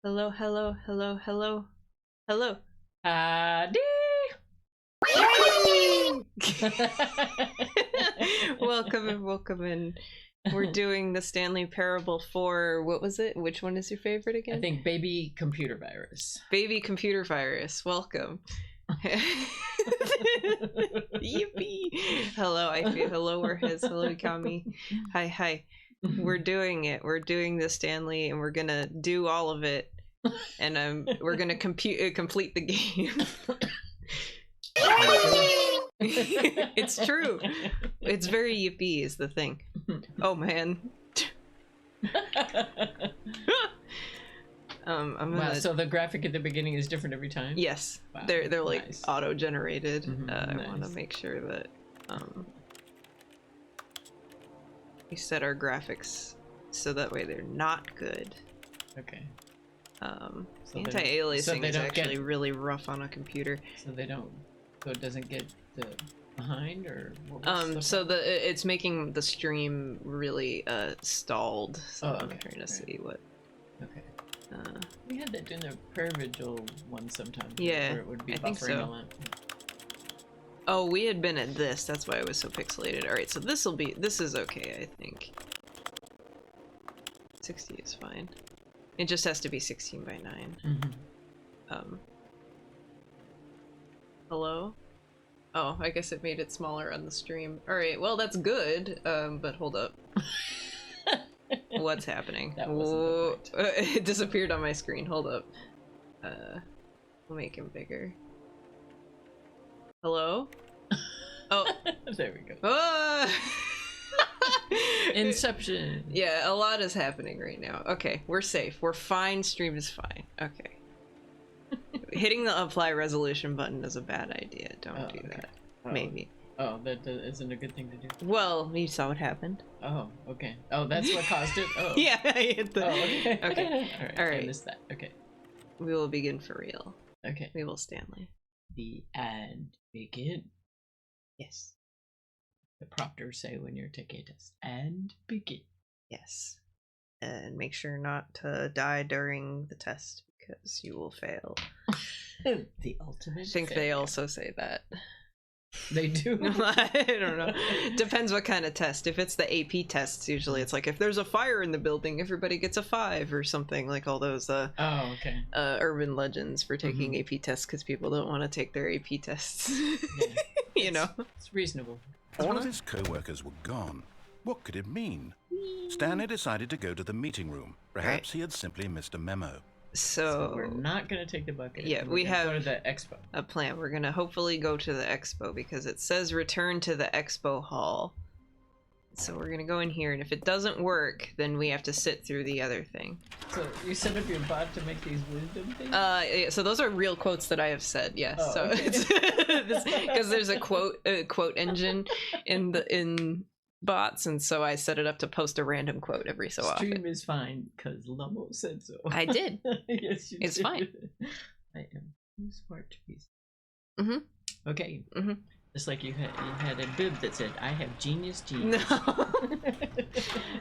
Hello, hello, hello, hello, hello. Howdy! Welcome and welcome in. We're doing the Stanley Parable for, what was it? Which one is your favorite again? I think baby computer virus. Baby computer virus. Welcome. Yippee! Hello, Ify. Hello, Warhez. Hello, Kami. Hi, hi. We're doing it. We're doing the Stanley, and we're gonna do all of it. And we're gonna complete the game. It's true. It's very yippee is the thing. Oh man. I'm gonna... Wow, so the graphic at the beginning is different every time? Yes. Wow, they're like nice. auto-generated. Nice. I want to make sure that we set our graphics so that way they're not good. Okay. So anti-aliasing is actually get... really rough on a computer. So they don't, so it doesn't get the behind, or so it's making the stream really stalled. So I'm trying to see what. Okay. We had that in the prayer vigil one sometimes. Yeah, where it would be I think buffering so. a lot. Oh, we had been at this. That's why it was so pixelated. All right, so this is okay, I think. 60 is fine. It just has to be 16 by 9. Mm-hmm. Hello? Oh, I guess it made it smaller on the stream. Alright, well that's good, but hold up. What's happening? That wasn't the point. It disappeared on my screen, hold up. We'll make him bigger. Hello? Oh. There we go. Ah! Inception. Yeah, a lot is happening right now. Okay, we're safe. We're fine. Stream is fine. Okay. Hitting the apply resolution button is a bad idea. Don't do that. Maybe. Oh, that isn't a good thing to do. Well, you saw what happened. Oh, okay. Oh, that's what caused it? Oh. Yeah, I hit the... Oh, okay. Okay. Alright. I missed that. Okay. We will begin for real. Okay. We will Stanley. The and begin. Yes. The proctor say when you're taking a test. And begin. Yes. And make sure not to die during the test because you will fail. The ultimate I think failure. they also say that. They do? I don't know. Depends what kind of test. If it's the AP tests, usually it's like if there's a fire in the building, everybody gets a 5 or something, like all those urban legends for taking AP tests because people don't want to take their AP tests. Yeah. You know? It's reasonable. All of his co-workers were gone. What could it mean? Stanley decided to go to the meeting room. Perhaps he had simply missed a memo. So we're not going to take the bucket. Yeah, we have go to the expo. A plan. We're going to hopefully go to the expo because it says return to the expo hall. So we're going to go in here, and if it doesn't work, then we have to sit through the other thing. So you set up your bot to make these wisdom things? Yeah, so those are real quotes that I have said, yes. Oh, so okay. it's because there's a quote engine in bots, and so I set it up to post a random quote every so often. Stream is fine because Lummo said so. I did. Yes, you It's did. fine. I am too smart to be. Okay. Mm-hmm. Just like you had a bib that said, "I have genius genes." No.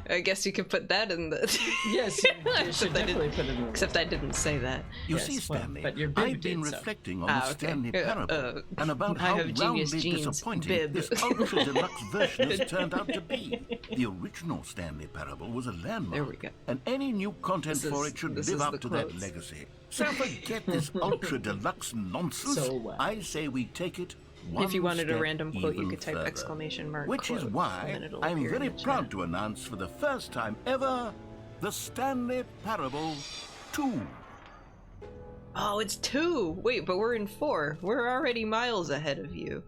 I guess you could put that in the. Yes, you should definitely put it in. Except I didn't say that. You Yes, see, Stanley, but your bib I've been did so. reflecting on the Stanley Parable and about I how have genius roundly genes, disappointing bib. this ultra-deluxe version has turned out to be. The original Stanley Parable was a landmark. There we go. And any new content for it should live up to that legacy. So forget this ultra-deluxe nonsense. So, I say we take it one If you wanted a step random quote, you even could type further. exclamation mark Which quote, is and why then it'll I'm appear very in the proud chat. to announce for the first time ever the Stanley Parable 2. Oh, it's 2! Wait, but we're in 4. We're already miles ahead of you.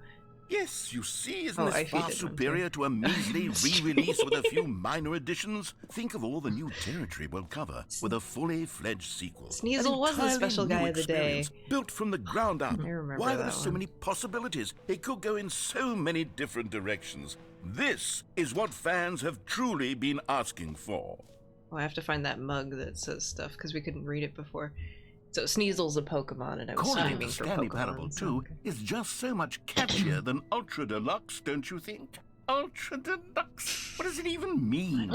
Yes, you see, isn't Oh, this I far feed it one superior to a measly re-release with a few minor additions? Think of all the new territory we'll cover with a fully fledged sequel. Sneasel An was the entirely special new guy of the day. experience, built from the ground up. I remember Why, that there's so one. many possibilities. It could go in so many different directions. This is what fans have truly been asking for. Oh, I have to find that mug that says stuff, because we couldn't read it before. So Sneasel's a Pokemon, and I was Calling it streaming the for Stanley Pokemon. Parable 2 is just so much catchier than Ultra Deluxe, don't you think? Ultra Deluxe. What does it even mean?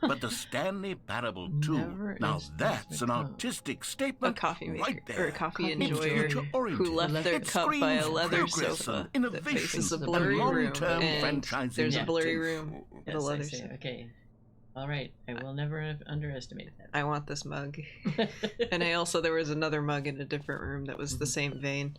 But the Stanley Parable 2. Now that's an artistic statement. A coffee maker, right there. or a coffee It's enjoyer future-oriented. who left their It cup by a screams leather progress sofa and that innovation faces a and blurry room, long-term and franchising there's a blurry objective. room with a Yes, I leather see. sofa. Okay. All right. I will never underestimate that. I want this mug. And there was another mug in a different room that was the same vein.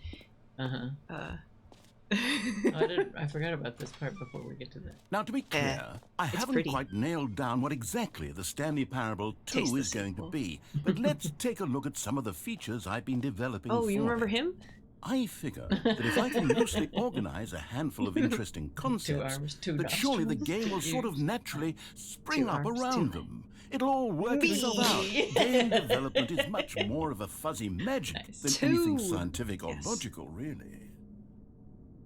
I forgot about this part before we get to that. Now, to be clear, I haven't pretty. quite nailed down what exactly the Stanley Parable 2 Taste the is going to sequel. be, but let's take a look at some of the features I've been developing Oh, you for remember it. him? I figure that if I can loosely organize a handful of interesting concepts, arms, two that surely the nostrils, game will two sort of ears. naturally spring Two up arms, around two them. It'll all work itself out. Game development is much more of a fuzzy magic Nice. than anything Two. scientific or Yes. logical, really.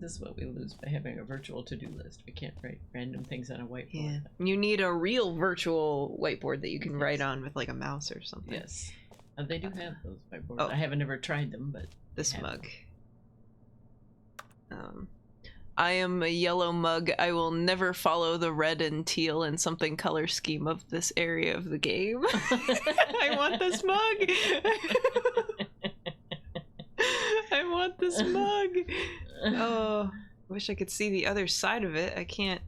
This is what we lose by having a virtual to-do list. We can't write random things on a whiteboard. Yeah. You need a real virtual whiteboard that you can write on with like a mouse or something. Yes. They do have those whiteboards. Oh. I haven't ever tried them, but This have mug. I am a yellow mug. I will never follow the red and teal and something color scheme of this area of the game. I want this mug. I want this mug. Oh, I wish I could see the other side of it. I can't.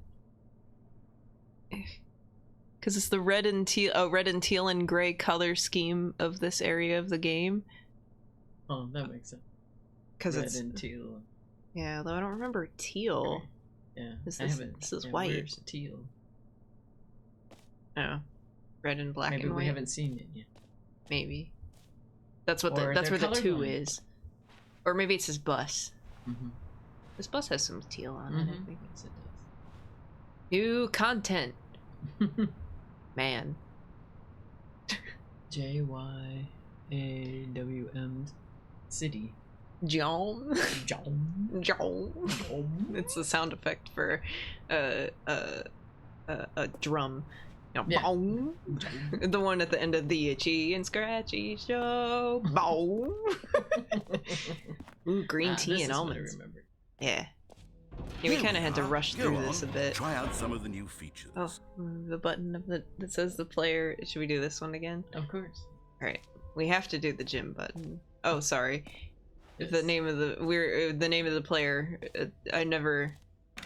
Because it's the red and teal and gray color scheme of this area of the game. Oh, that makes sense. Because Red it's and teal. yeah, though I don't remember teal. Yeah, This I is- haven't. this is yeah, white. Where's teal? Oh, red and black Maybe and we white. haven't seen it yet. Maybe that's what Or that's they're where the 2 colorblind. is, or maybe it's his bus. Mm-hmm. This bus has some teal on it. I think. Yes, New content, it does. man. JYAWM City. John. John. John. It's the sound effect for a drum. You know, Yeah. boom. The one at the end of the Itchy and Scratchy Show. Boom. Ooh, green tea this and is what I almonds. remember. Yeah. Yeah, we kind of had to rush Go through on, this a bit. Try out some of the new features. Oh, the button of that says the player. Should we do this one again? Of course. All right, we have to do the gym button. Oh, sorry. Yes. The name of the player.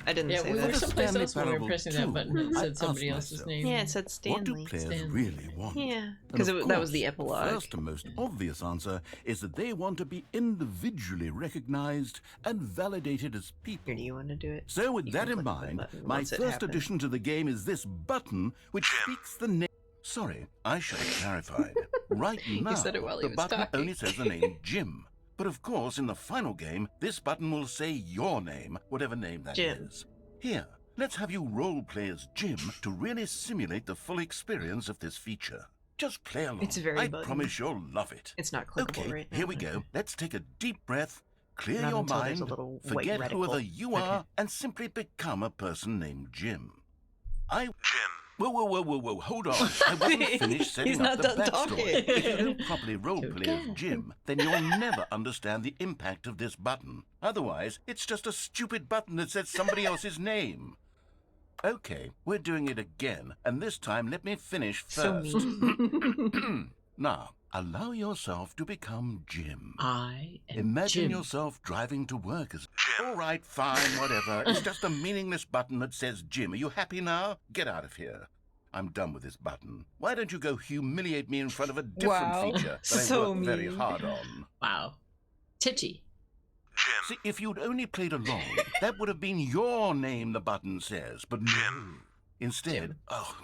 I didn't Yeah, say we that. were someplace Stanley else when we were Parable pressing 2. that button. It I said somebody asked else's myself, name. Yeah, it said What do Stanley. players Stanley. really want? Yeah, And because of that was the course, epilogue. first and most obvious answer is that they want to be individually recognized and validated as people. Here, do you want to do it? So with You that can in click the mind, button my once it first happens. addition to the game is this button, which speaks the name. Sorry, I should have clarified. Right now, said it while he the was button talking. only says the name Jim. But of course, in the final game, this button will say your name, whatever name that is. Jim. Here, let's have you role-play as Jim to really simulate the full experience of this feature. Just play along. It's very I button. promise you'll love it. It's not clickable Okay, right now. here we go. Let's take a deep breath, clear Not your until there's mind, a little white forget reticle. whoever you Okay. are, and simply become a person named Jim. Jim. Whoa, hold on. I wasn't finished setting He's up not the done backstory. talking. If you don't properly roleplay as Jim, then you'll never understand the impact of this button. Otherwise, it's just a stupid button that says somebody else's name. Okay, we're doing it again, and this time let me finish So first. Now, allow yourself to become Jim. I am Imagine Jim. yourself driving to work as Jim. All right, fine, whatever. It's just a meaningless button that says Jim. Are you happy now? Get out of here. I'm done with this button. Why don't you go humiliate me in front of a different Wow. feature that So I worked very mean. hard on? Wow. Titchy. See, if you'd only played along, that would have been your name the button says, but no. Instead, Jim. oh,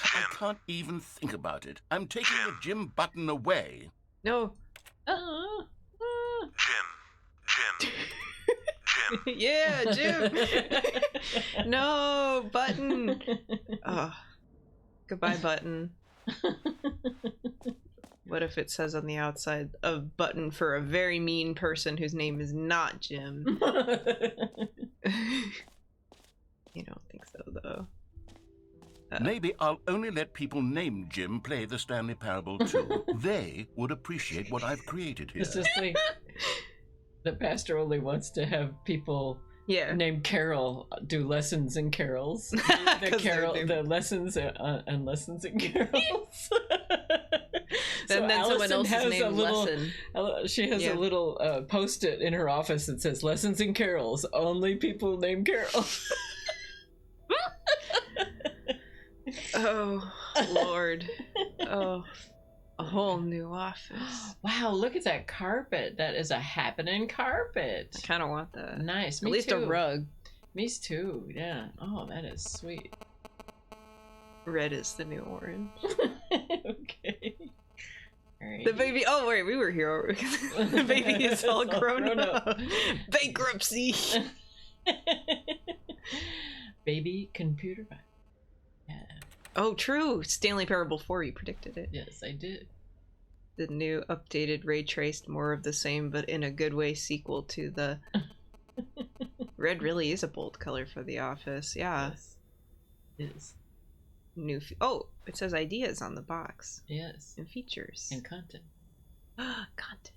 I can't even think about it. I'm taking the Jim button away. No. Yeah, Jim. No, button. Oh, goodbye, button. What if it says on the outside a button for a very mean person whose name is not Jim? You don't think so, though. Maybe I'll only let people named Jim play the Stanley Parable 2. They would appreciate what I've created here. It's just like the pastor only wants to have people named Carol do lessons in carols. The lessons and lessons in carols. So and then Allison someone else has named a little, Lesson. She has a little post-it in her office that says "Lessons in carols. Only people named Carol." Oh Lord! Oh, a whole new office. Wow! Look at that carpet. That is a happening carpet. I kind of want that. Nice. At least a rug. Me too. Yeah. Oh, that is sweet. Red is the new orange. Okay. Right. The baby. Oh wait, we were here. The baby is all grown up. Bankruptcy. Baby computer. Yeah. Oh, true. Stanley Parable 4. You predicted it. Yes, I did. The new updated ray traced more of the same, but in a good way sequel to the. Red really is a bold color for the office. Yeah. Yes. It is. New. Oh, it says ideas on the box. Yes. And features. And content. Content.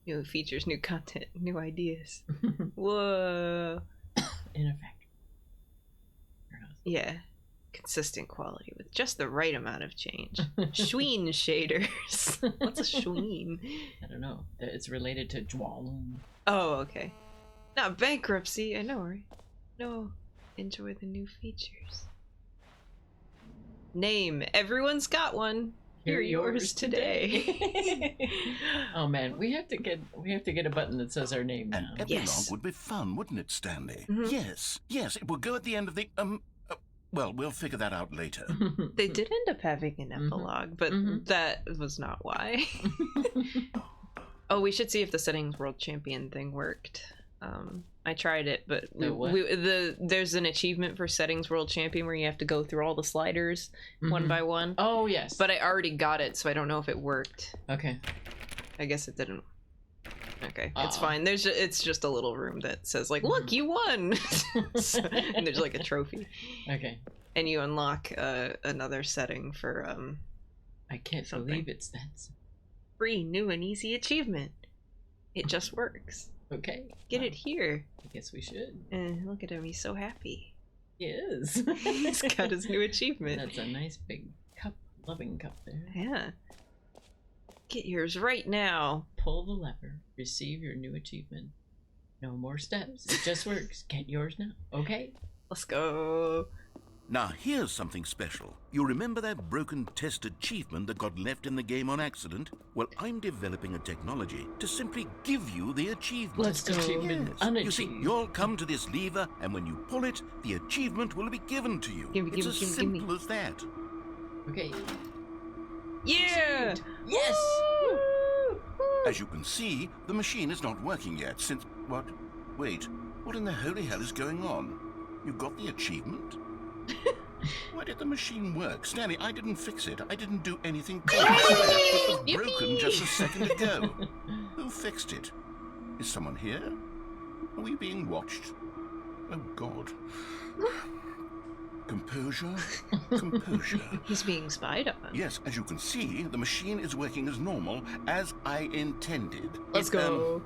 New features, new content, new ideas. Whoa. In effect. Yeah. Consistent quality with just the right amount of change. Schween shaders. What's a schween? I don't know. It's related to Dwalum. Oh, okay. Not bankruptcy. I know, right? No. Enjoy the new features. Name. Everyone's got one. Hear yours today. Oh man, we have to get a button that says our name now. An epilogue would be fun, wouldn't it, Stanley? Yes, it will go at the end of the well, we'll figure that out later. They did end up having an epilogue, but that was not why. Oh, we should see if the Settings World Champion thing worked. I tried it, but there's an achievement for Settings World Champion where you have to go through all the sliders one by one. Oh, yes. But I already got it, so I don't know if it worked. Okay. I guess it didn't. Okay, it's fine. It's just a little room that says like, "Look, you won," and there's like a trophy. Okay. And you unlock another setting for I can't believe it's that free, new, and easy achievement. It just works. Okay. Get it here. I guess we should. Look at him. He's so happy. He is. He's got his new achievement. That's a nice big cup, loving cup there. Yeah. Get yours right now. Pull the lever. Receive your new achievement. No more steps. It just works. Get yours now. Okay? Let's go. Now, here's something special. You remember that broken test achievement that got left in the game on accident? Well, I'm developing a technology to simply give you the achievement. Let's go. Achievement unachieved. You see, you'll come to this lever, and when you pull it, the achievement will be given to you. It's as simple as that. Okay. Yeah! Yes! Woo! As you can see, the machine is not working yet since... What? Wait, what in the holy hell is going on? You got the achievement? Why did the machine work? Stanley, I didn't fix it. I didn't do anything. It was broken just a second ago. Who fixed it? Is someone here? Are we being watched? Oh, God. Composure. Composure. He's being spied on. Yes, as you can see, the machine is working as normal, as I intended. Let's go.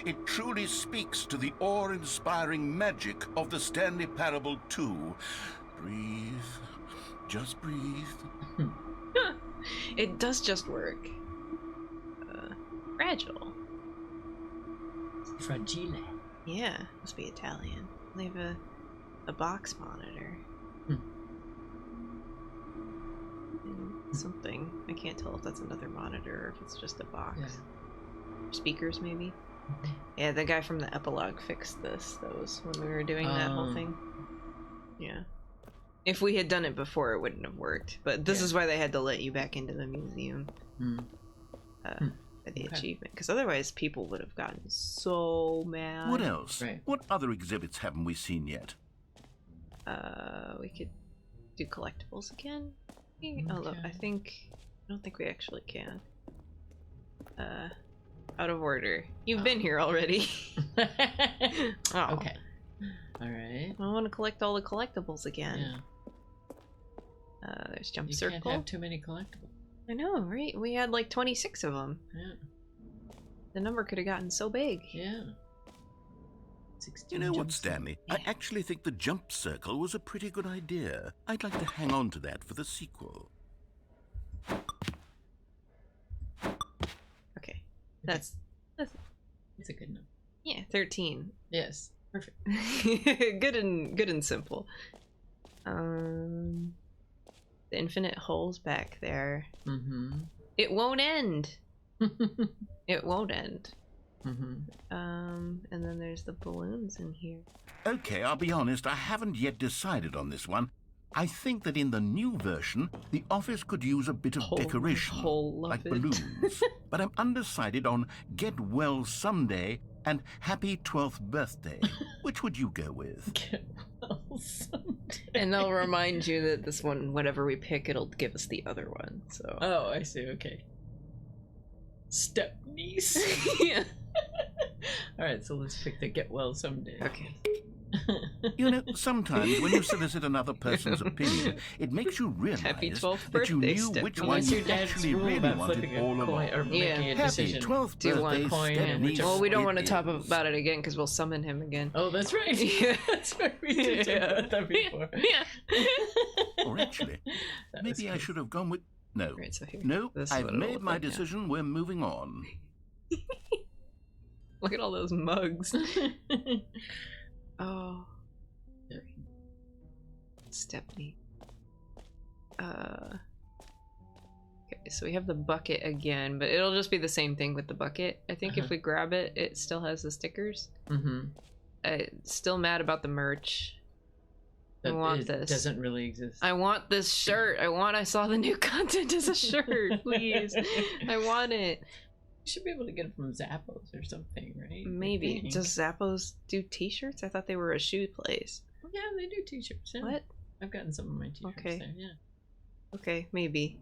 It truly speaks to the awe-inspiring magic of the Stanley Parable 2. Breathe. Just breathe. It does just work. Fragile. Fragile. Yeah, must be Italian. They have a box monitor. And something. I can't tell if that's another monitor or if it's just a box. Yeah. Speakers, maybe? Yeah, the guy from the epilogue fixed those when we were doing that whole thing. Yeah. If we had done it before, it wouldn't have worked. But this is why they had to let you back into the museum for the achievement. Because otherwise, people would have gotten so mad. What else? Right. What other exhibits haven't we seen yet? We could do collectibles again. Okay. Although I don't think we actually can. Out of order. You've been here already. Oh. Okay. All right. I want to collect all the collectibles again. Yeah. There's Jump you Circle. You can't have too many collectibles. I know, right? We had like 26 of them. Yeah. The number could have gotten so big. Yeah. You know what, Stanley? Yeah. I actually think the jump circle was a pretty good idea. I'd like to hang on to that for the sequel. Okay. That's It's a good number. yeah, 13. Yes. Perfect. good and simple. The infinite holes back there. Mm-hmm. It won't end. It won't end. Mm-hmm. And then there's the balloons in here. Okay, I'll be honest, I haven't yet decided on this one. I think that in the new version, the office could use a bit of decoration, like balloons. But I'm undecided on Get Well Someday and Happy 12th Birthday. Which would you go with? Get well someday. And they'll remind you that this one, whatever we pick, it'll give us the other one. So. Oh, I see. Okay. Step niece. Yeah. All right, so let's pick the Get Well Someday. Okay. You know, sometimes when you solicit another person's opinion, it makes you realize Happy 12th that you birthday, knew Steph. which one Unless your you dad's actually rule really about wanted flipping all a coin along. or making a Happy decision. 12th Do you want birthday, coin Step and niece. whichever- Well, we don't it want to talk is. about it again because we'll summon him again. Oh, that's right. Yeah. That's right. We did talk about that before. Yeah. Or actually, That was maybe I good. should have gone with... No. Right, so here. No, This is I've what it'll made look my like now. decision. We're moving on. Look at all those mugs. Oh. Stepney. Okay, so we have the bucket again, but it'll just be the same thing with the bucket. I think if we grab it, it still has the stickers. Mm-hmm. Still mad about the merch. I But want it this. doesn't really exist. I want this shirt. I saw the new content as a shirt, please. I want it. You should be able to get it from Zappos or something, right? I Maybe. think. Does Zappos do t-shirts? I thought they were a shoe place. Oh, yeah, they do t-shirts. Yeah. What? I've gotten some of my t-shirts Okay. there, yeah. Okay, maybe.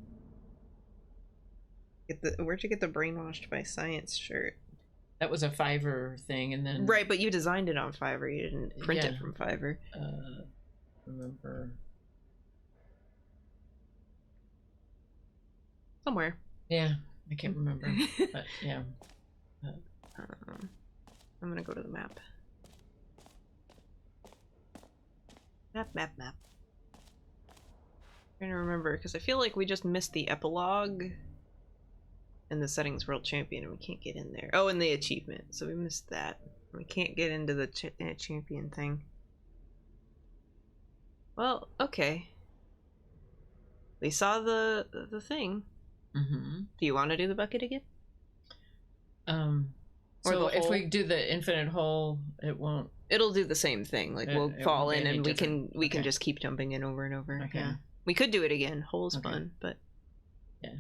Where'd you get the brainwashed by science shirt? That was a Fiverr thing, and then... Right, but you designed it on Fiverr. You didn't print it Yeah. from Fiverr. Remember... Somewhere. Yeah, I can't remember, but yeah. I'm gonna go to the map. Map. I'm trying to remember, because I feel like we just missed the epilogue and the settings world champion, and we can't get in there. Oh, and the achievement, so we missed that. We can't get into the champion thing. Well, okay. We saw the thing. Mm-hmm. Do you want to do the bucket again? Or So the if hole? we do the infinite hole, it won't... It'll do the same thing. Like we'll it fall won't be in any and we can different. Okay. just keep jumping in over and over. Okay. Yeah. We could do it again. Hole's Okay. fun, but Yeah,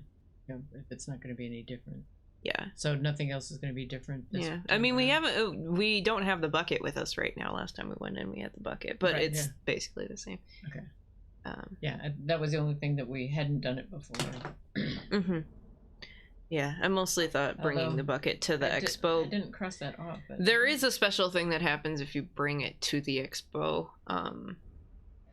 if it's not going to be any different. yeah. So nothing else is going to be different this Yeah. time I mean, we around? haven't we don't have the bucket with us right now. Last time we went in, we had the bucket, but Right, it's yeah. basically the same. Okay. Yeah. That was the only thing that we hadn't done it before. Mhm. Yeah, I mostly thought bringing Although, the bucket to the I expo. didn't cross that off. But... There is a special thing that happens if you bring it to the expo,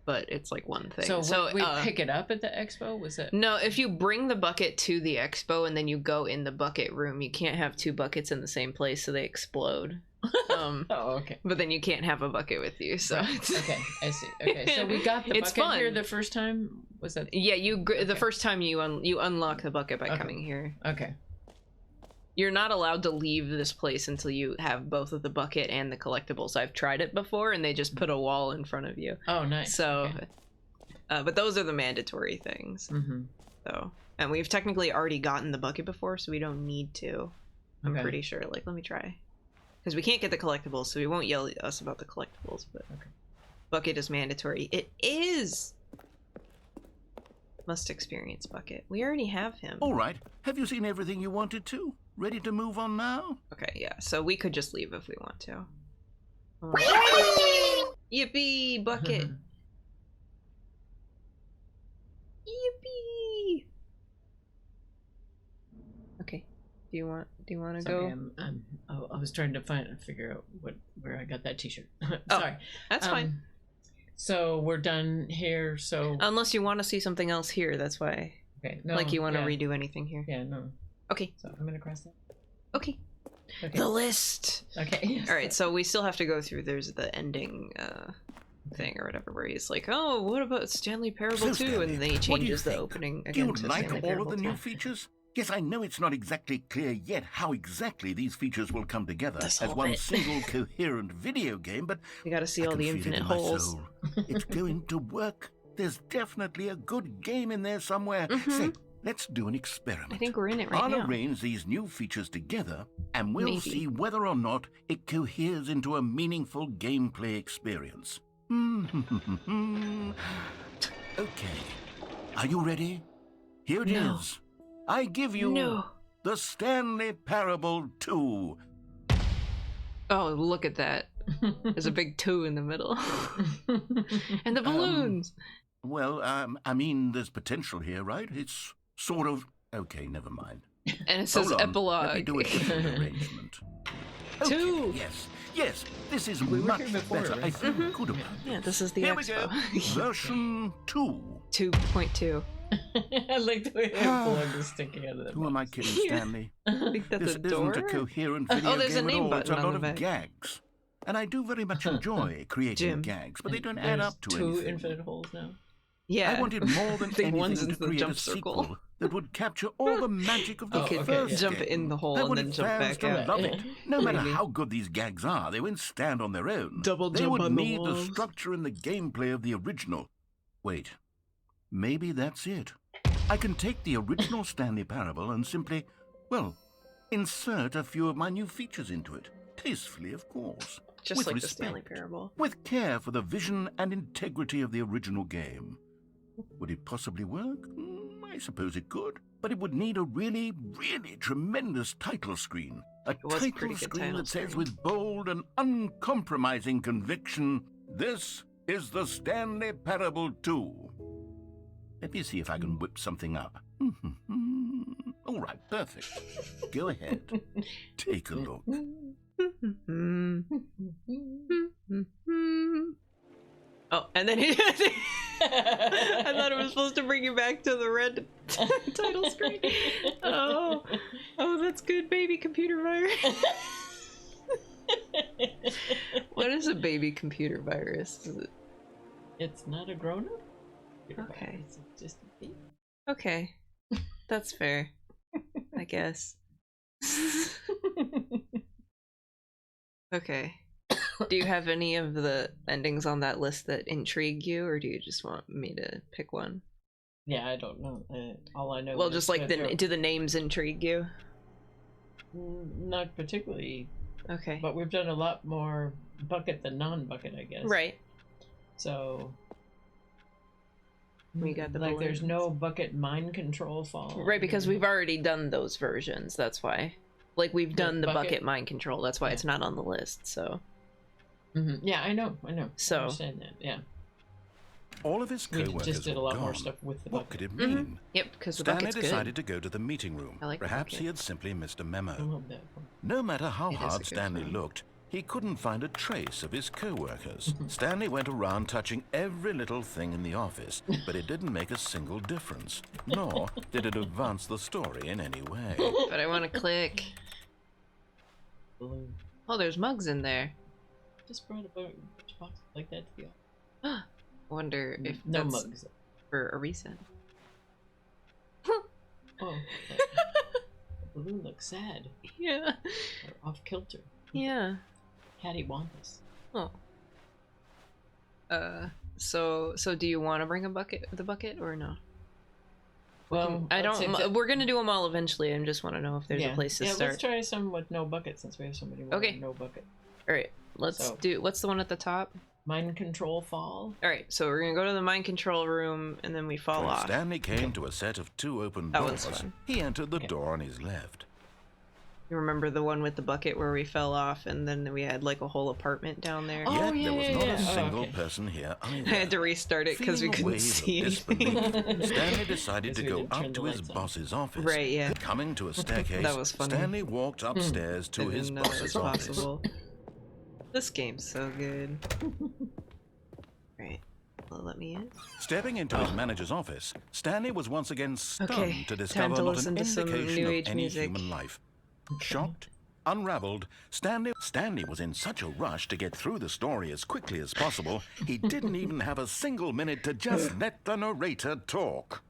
but it's like one thing. So we pick it up at the expo? Was it? No, if you bring the bucket to the expo and then you go in the bucket room, you can't have two buckets in the same place, so they explode. Oh, okay. But then you can't have a bucket with you, so Right. it's... Okay, I see. Okay, so we got the It's bucket fun. here the first time? Was that? Yeah, the Okay. first time you unlock the bucket by Okay. coming here. Okay. You're not allowed to leave this place until you have both of the bucket and the collectibles. I've tried it before, and they just put a wall in front of you. Oh, nice. So, okay. But those are the mandatory things. Mm-hmm. So, and we've technically already gotten the bucket before, so we don't need to. I'm Okay. pretty sure. Like, let me try. Because we can't get the collectibles, so we won't yell at us about the collectibles. But Okay. bucket is mandatory. It is. Must experience bucket. We already have him. All right. Have you seen everything you wanted to? Ready to move on now? Okay, yeah. So we could just leave if we want to. Yippee! Bucket! Yippee! Okay. Do you want to Sorry, go? I was trying to figure out where I got that T-shirt. Oh, Sorry. That's fine. So we're done here. So Unless you want to see something else here, that's why. okay, no, Like you want to yeah. redo anything here. Yeah, no. Okay. So I'm gonna cross that. Okay. Okay. The list. Okay. All right, so we still have to go through. There's the ending thing or whatever, where he's like, "Oh, what about Stanley Parable 2?" Stanley, And then he changes the opening again Do you to like Stanley all Parable of the 2. new features? Yes, I know it's not exactly clear yet how exactly these features will come together This as whole one bit. single coherent video game, but You got to see I all can the feel infinite it in my holes. soul. It's going to work. There's definitely a good game in there somewhere. Say, let's do an experiment. I think we're in it right now. I'll arrange these new features together, and we'll Maybe. see whether or not it coheres into a meaningful gameplay experience. Okay. Are you ready? Here it No. is. I give you No. the Stanley Parable 2. Oh, look at that. There's a big 2 in the middle. And the balloons. Well, I mean, there's potential here, right? It's sort of... Okay, never mind. And it says Hold on. epilogue. Let me do a different arrangement. Okay, 2. Yes, this is We were much here before, better. right? I feel good about Yeah, this. this is the Here we expo. go. Version 2. 2.2. I like the way the plug is sticking out of the Who am I kidding, Yeah. Stanley? I think that's This a door. isn't a coherent video Oh, there's a game name at all. It's a button on lot the of back. gags. And I do very much enjoy creating Jim. gags, but they don't There's add up to 2 anything. infinite holes now. Yeah. I wanted more than I think one's anything into to the create jump a circle. sequel that would capture all the magic of the You could first jump game. in the hole I and wanted then jump fans back to out. love it. No matter Maybe. how good these gags are, they won't stand on their own. Double They jump would on the need the walls. structure and the gameplay of the original. Wait, maybe that's it. I can take the original Stanley Parable and simply, well, insert a few of my new features into it. Tastefully, of course. Just with like respect, the Stanley Parable. with care for the vision and integrity of the original game. Would it possibly work? I suppose it could. But it would need a really, really tremendous title screen. A was a title pretty good screen title that says screen. with bold and uncompromising conviction, "This is the Stanley Parable 2." Let me see if I can whip something up. All right, perfect. Go ahead. Take a look. Oh, and then he I thought it was supposed to bring you back to the red title screen. Oh, that's good, baby computer virus. What is a baby computer virus? Is it... It's not a grown-up? Okay. It's just a baby. Okay, that's fair, I guess. Okay. Do you have any of the endings on that list that intrigue you, or do you just want me to pick one? Yeah, I don't know. All I know. Well, is just like that do the names intrigue you? not particularly, Okay. but we've done a lot more bucket than non-bucket, I guess. Right. So We got the like there's balloons. no bucket mind control fall. Right, because we've already done those versions. That's why. Like we've done the bucket bucket? mind control. That's why Yeah. it's not on the list. So. Yeah, I know. So- I understand that. Yeah, All of his we co-workers just did a were lot more gone. stuff with the What bucket. could it mean? Yep, because the Stanley bucket's decided good. to go to the meeting room. I like the Perhaps bucket. he had simply missed a I memo. love that one. No matter how It is a hard good Stanley film. looked, he couldn't find a trace of his co-workers. Stanley went around touching every little thing in the office, but it didn't make a single difference, nor did it advance the story in any way. But I want to click. Balloon. Oh, there's mugs in there. Just brought a box like that to the office. Wonder if No that's mugs. for a reason. Oh, the balloon looks sad Yeah. or off kilter. Yeah. Cattywampus. Oh. So do you want to bring the bucket, or no? Well, I let's don't. see, We're gonna do them all eventually. I just want to know if there's yeah. a place to yeah, start. let's try some with no bucket since we have so many more. Okay. with no bucket. All right. Let's So- do. What's the one at the top? Mind control fall. All right. So we're gonna go to the mind control room, and then we fall When off. Stanley came to a set of 2 open That one's doors, fun. he entered the Okay. door on his left. You remember the one with the bucket where we fell off, and then we had like a whole apartment down there? Oh, Yet yeah, there was yeah, not yeah. a Oh, single okay. person here I either. had to restart it because we Feeling a couldn't wave see of anything. disbelief, Stanley decided Guess to we go didn't turn up the to his lights on. boss's office. Right, yeah. Coming to a staircase, That was funny. Stanley walked upstairs to I his didn't know that boss's was office. possible. This game's so good. Right. Will it let me in? Stepping into his manager's office, Stanley was once again stunned Okay, to time discover to not listen an to some indication new of age any music. human life. Shocked, Unraveled, Stanley was in such a rush to get through the story as quickly as possible, he didn't even have a single minute to just let the narrator talk.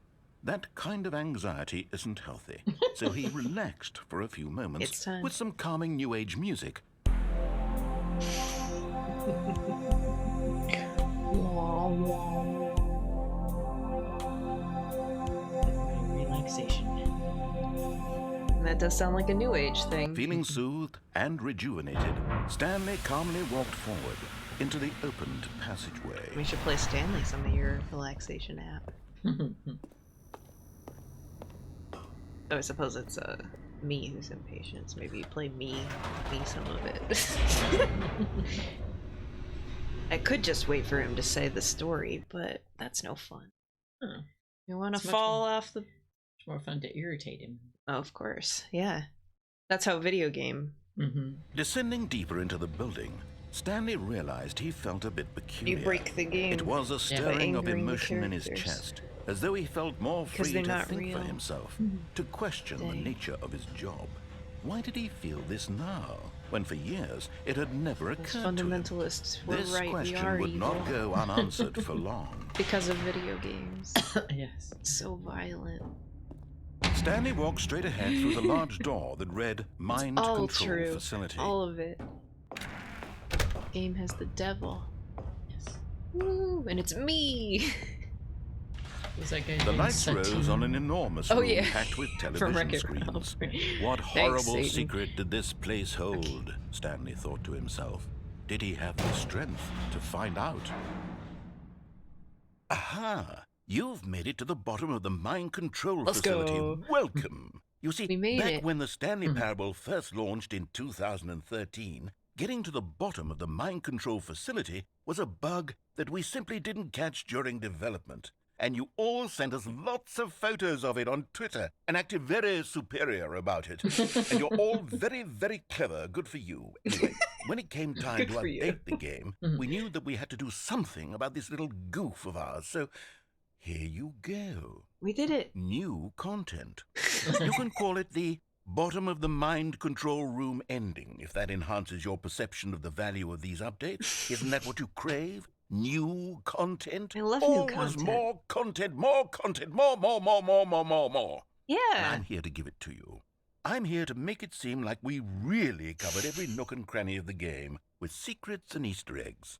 That kind of anxiety isn't healthy, so he relaxed for a few moments with some calming New Age music. Relaxation. That does sound like a New Age thing. Feeling soothed and rejuvenated, Stanley calmly walked forward into the opened passageway. We should play Stanley some of your relaxation app. Oh, I suppose it's me who's impatient. So maybe you play me some of it. I could just wait for him to say the story, but that's no fun. Huh. You want to fall off the... It's more fun to irritate him. Oh, of course. Yeah. That's how video game... Descending deeper into the building, Stanley realized he felt a bit peculiar. You break the game. It was a stirring of emotion in his chest, as though he felt more free to think for himself, to question the nature of his job. Why did he feel this now, when for years it had never occurred to him? Fundamentalists were This right, question would not go unanswered for long. Because of video games. Yes. So violent. Stanley walked straight ahead through the large door that read Mind Control Facility. All of it. Game has the devil. Yes. Woo, and it's me! The lights rose on an enormous room packed with television screens. What horrible secret did this place hold? Stanley thought to himself. Did he have the strength to find out? Aha! You've made it to the bottom of the mind control facility. Welcome! You see, back when the Stanley Parable first launched in 2013, getting to the bottom of the mind control facility was a bug that we simply didn't catch during development. And you all sent us lots of photos of it on Twitter and acted very superior about it. And you're all very, very clever. Good for you. Anyway, when it came time to update the game, we knew that we had to do something about this little goof of ours. So here you go. We did it. New content. You can call it the bottom of the mind control room ending, if that enhances your perception of the value of these updates. Isn't that what you crave? New content? I love Always new content. More content, more content, more. Yeah. And I'm here to give it to you. I'm here to make it seem like we really covered every nook and cranny of the game, with secrets and Easter eggs.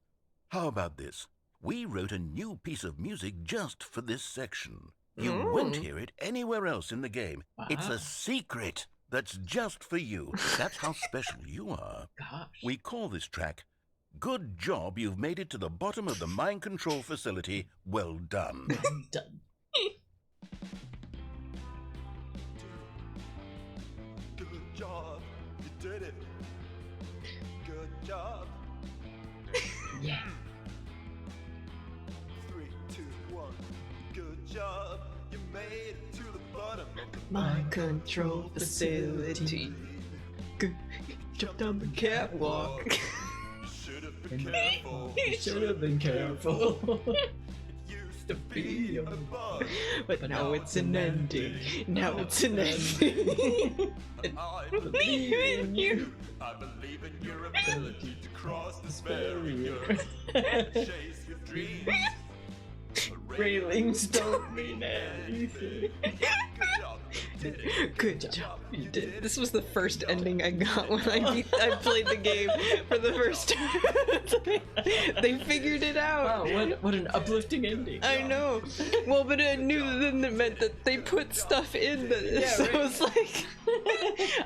How about this? We wrote a new piece of music just for this section. You won't hear it anywhere else in the game. Wow. It's a secret that's just for you. That's how special you are. Gosh. We call this track, Good Job You've Made It to the Bottom of the Mind Control Facility. Well done. Well done. Good job. You did it. Good job. Yeah. 3, 2, 1. Good job. You made it to the bottom of the Mind control facility. Good. Jumped on the catwalk. Should have been careful. You should have been careful. It used to be a bug. But now it's an ending. Now it's an ending. I believe in you. I believe in your ability to cross this barrier. Chase your dreams. Railings don't mean anything. Good job, you did. This was the first ending I got when I played the game for the first time. They figured it out. Wow, what an uplifting ending. I know. Well, but I knew then it meant that they put stuff in that. So it was like,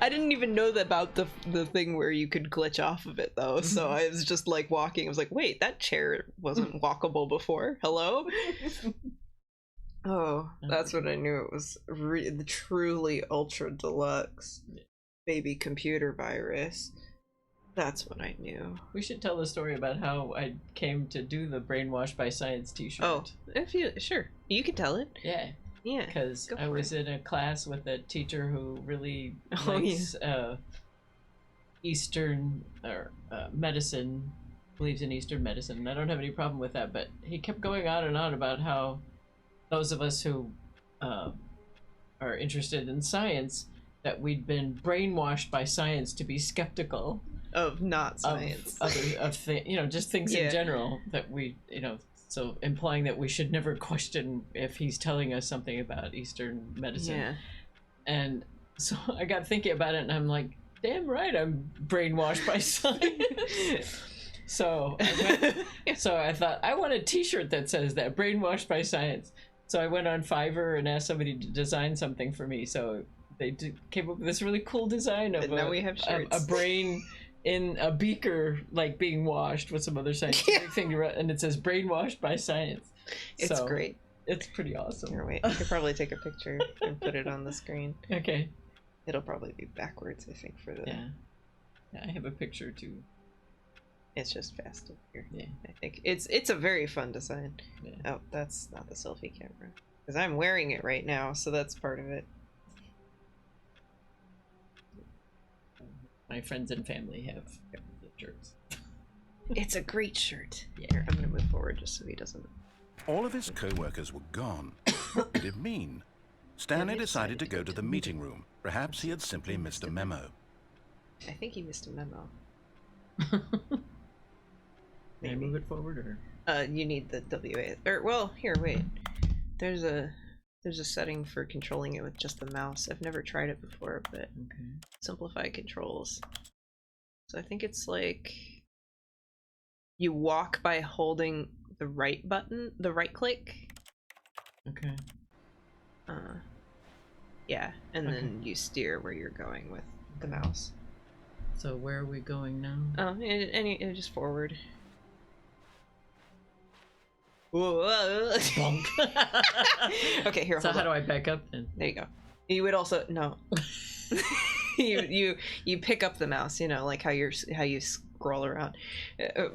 I didn't even know that about the thing where you could glitch off of it though. So I was just like walking. I was like, wait, that chair wasn't walkable before. Hello. Oh, that's what I knew. It was the truly ultra deluxe baby computer virus. That's what I knew. We should tell the story about how I came to do the Brainwashed by Science t-shirt. Oh, if you sure, you can tell it. Yeah. Yeah. Because I was in a class with a teacher who really likes Eastern medicine, believes in Eastern medicine, and I don't have any problem with that. But he kept going on and on about how those of us who are interested in science that we'd been brainwashed by science to be skeptical of not science, just things in general that we, so implying that we should never question if he's telling us something about Eastern medicine. Yeah. And so I got thinking about it, and I'm like, damn right, I'm brainwashed by science. So I thought, I want a t-shirt that says that, brainwashed by science. So I went on Fiverr and asked somebody to design something for me. So they came up with this really cool design of now we have shirts. A brain in a beaker, like being washed with some other scientific thing, and it says brainwashed by science. It's great. It's pretty awesome. Here, wait, I could probably take a picture and put it on the screen. Okay. It'll probably be backwards, I think, for the... Yeah, I have a picture too. It's just fast here. Yeah. I think it's a very fun design. Yeah. Oh, that's not the selfie camera. Because I'm wearing it right now, so that's part of it. My friends and family have shirts. It's a great shirt. Yeah. Here, I'm gonna move forward just so he doesn't... All of his co-workers were gone. What did it mean? Stanley decided to go to the meeting room. Perhaps he had simply missed a memo. I think he missed a memo. May I move it forward, or? You need the WA... Or, well, here, wait. There's a setting for controlling it with just the mouse. I've never tried it before, but... Okay. Simplify controls. So I think it's like... You walk by holding the right button, the right click. Okay. Yeah, and then you steer where you're going with the mouse. So where are we going now? Just forward. Whoa. Bump. Okay, here. So how do I back up then? There you go. You would also no. you pick up the mouse. Like how you scroll around.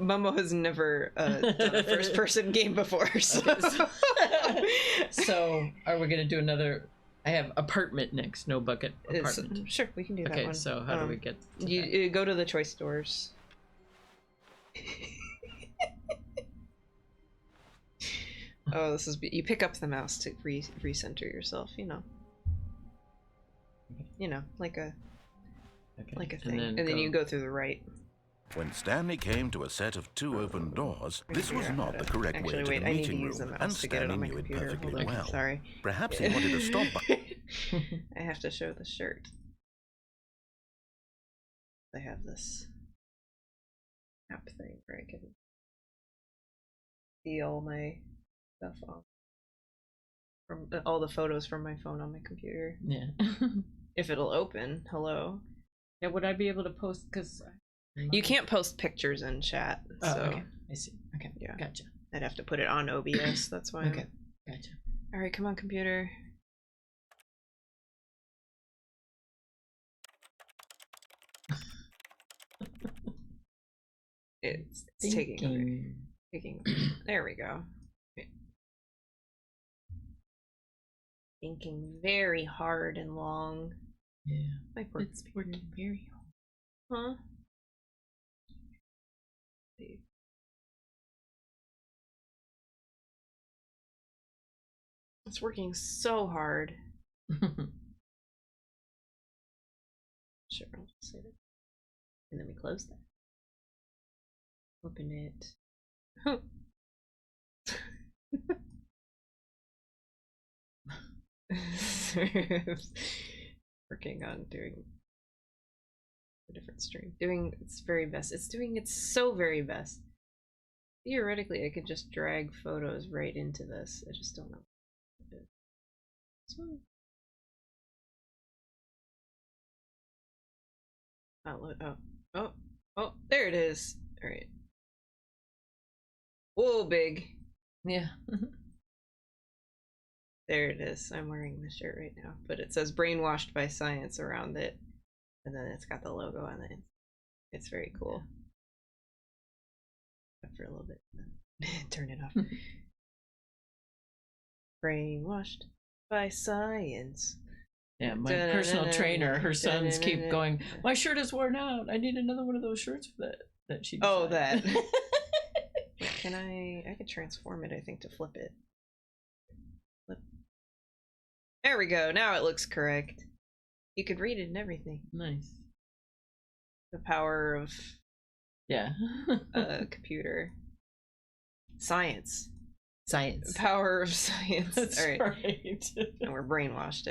Mummo has never done a first-person game before, so. So are we gonna do another? I have apartment next, no bucket apartment. Sure, we can do that one. Okay, so how do we get to you go to the choice doors. Oh, this is... You pick up the mouse to recenter yourself, like a thing. And then you go through the right. When Stanley came to a set of 2 open doors, this was not the correct way to the meeting room, and Stanley knew it perfectly well. Sorry. Perhaps he wanted to stop by. I have to show the shirt. I have this app thing where I can see all my stuff on from all the photos from my phone on my computer. Yeah. If it'll open. Hello. Yeah, would I be able to post? Because you can't post pictures in chat. Oh, so okay. I see. Okay. Yeah. Gotcha. I'd have to put it on OBS. That's why. Okay. Gotcha. All right, come on, computer. It's taking. There we go. Thinking very hard and long. Yeah. My work it's working very hard. Huh? It's working so hard. Sure, I'll just save it. And then we close that. Open it. Working on doing a different stream. Doing its very best. It's doing its so very best. Theoretically, I could just drag photos right into this. I just don't know. Oh, there it is. All right. Whoa, big. Yeah. There it is. I'm wearing the shirt right now, but it says brainwashed by science around it, and then it's got the logo on it. It's very cool. For a little bit, then turn it off. Brainwashed by science. Yeah, my personal trainer, her sons keep going, my shirt is worn out. I need another one of those shirts that she designed. Oh, that. Can I could transform it, I think, to flip it. Flip. There we go. Now it looks correct. You could read it and everything. Nice. The power of a computer. Science. Science. The power of science. That's All right. right. And we're brainwashed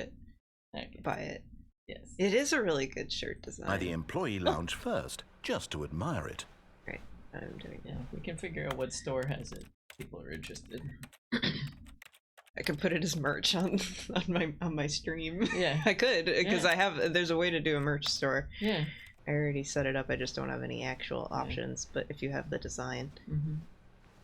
by it. Yes. It is a really good shirt design. By the employee lounge first, just to admire it. Right. I'm doing Yeah, we can figure out what store has it. People are interested. I could put it as merch on my stream. Yeah. I could, because Yeah. there's a way to do a merch store. Yeah. I already set it up, I just don't have any actual options, but if you have the design. Mm-hmm.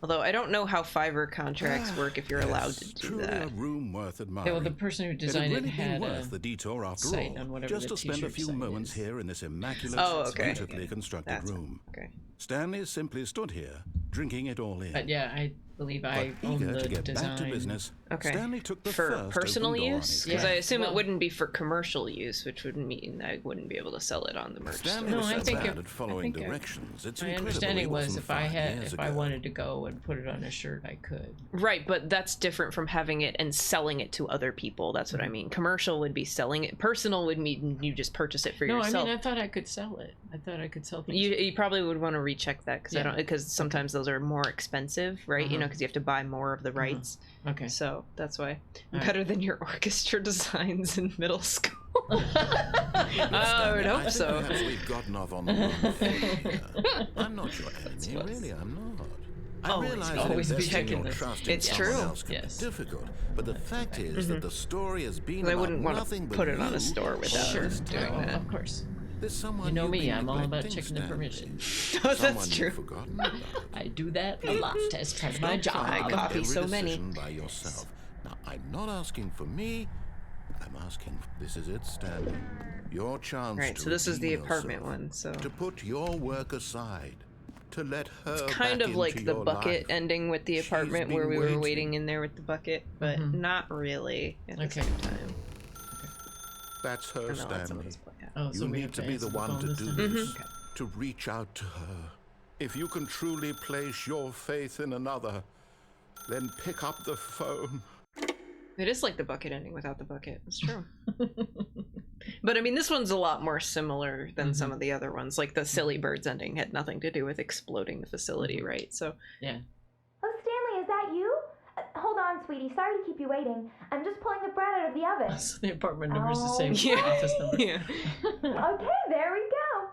Although I don't know how Fiverr contracts work if you're allowed to do truly that. a room worth admiring. Yeah, well, the person who designed it it had worth the detour after site all, on whatever just the to spend a t-shirt few site moments is. here in this immaculate, beautifully constructed That's room. Okay. Stanley simply stood here, drinking it all in. But yeah, I believe I But own eager the to get design. back to business, Okay. Stanley took the For first personal open door on use? his Because Yeah. I assume Well- it wouldn't be for commercial use, which would mean I wouldn't be able to sell it on the merch Stanley store. No, was I so think bad it- at following I think directions. It's My incredible understanding he was wasn't if I 5 had, years if I ago. wanted to go and put it on a shirt, I could. Right, but that's different from having it and selling it to other people. That's what I mean. Commercial would be selling it. Personal would mean you just purchase it for No, yourself. I mean I thought I could sell it. I thought I could sell things. You probably would want to recheck that because Yeah. because sometimes those are more expensive, right? You know, because you have to buy more of the rights. Okay. So that's why Alright. better than your orchestra designs in middle school. I would I hope think so. perhaps we've gotten off on the wrong foot here. I'm not your enemy, really, I'm not. I Always realize be- that always be investing checking your this. trust in It's someone true. else can Yes. be difficult, but the fact is that the story has been I about wouldn't want nothing to but put it on you a store without all this doing time. that. Of course. There's someone You know you've me, been I'm all about neglecting, checking the Stanley. permission. Oh, that's Someone true. you've forgotten about. I do that a lot as part of my Stop trying job. to make copy every so many. decision by yourself. Now, I'm not asking for me. I'm asking. This is it, Stanley. Your chance. Right, to so this is the redeem apartment yourself, one. So to put your work aside, to let her. it's kind back of like into the your bucket life. ending with the She's apartment been where we were waiting. waiting in there with the bucket, but not really at the Okay. same time. That's her, Oh, no, that's Stanley. somebody's bucket. Oh, so You we have need to be answer the one phone to this do time? this, Okay. to reach out to her. If you can truly place your faith in another, then pick up the phone. It is like the bucket ending without the bucket. It's true. But I mean, this one's a lot more similar than some of the other ones. Like the Silly Birds ending had nothing to do with exploding the facility, right? So Yeah. Oh, Stanley, is that you? Hold on, sweetie. Sorry to keep you waiting. I'm just pulling the bread out of the oven. So the apartment number is the Oh, same as the yeah, office number. yeah. Okay, there we go.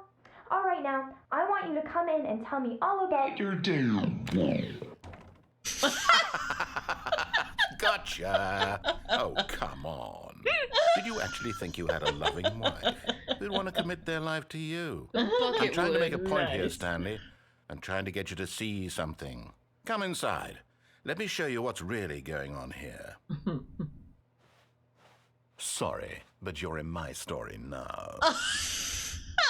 All right, now, I want you to come in and tell me all about your Gotcha. Oh, come on. Did you actually think you had a loving wife who'd want to commit their life to you? I'm Bucket trying to make a would. point here, Nice. Stanley. I'm trying to get you to see something. Come inside. Let me show you what's really going on here. Sorry, but you're in my story now.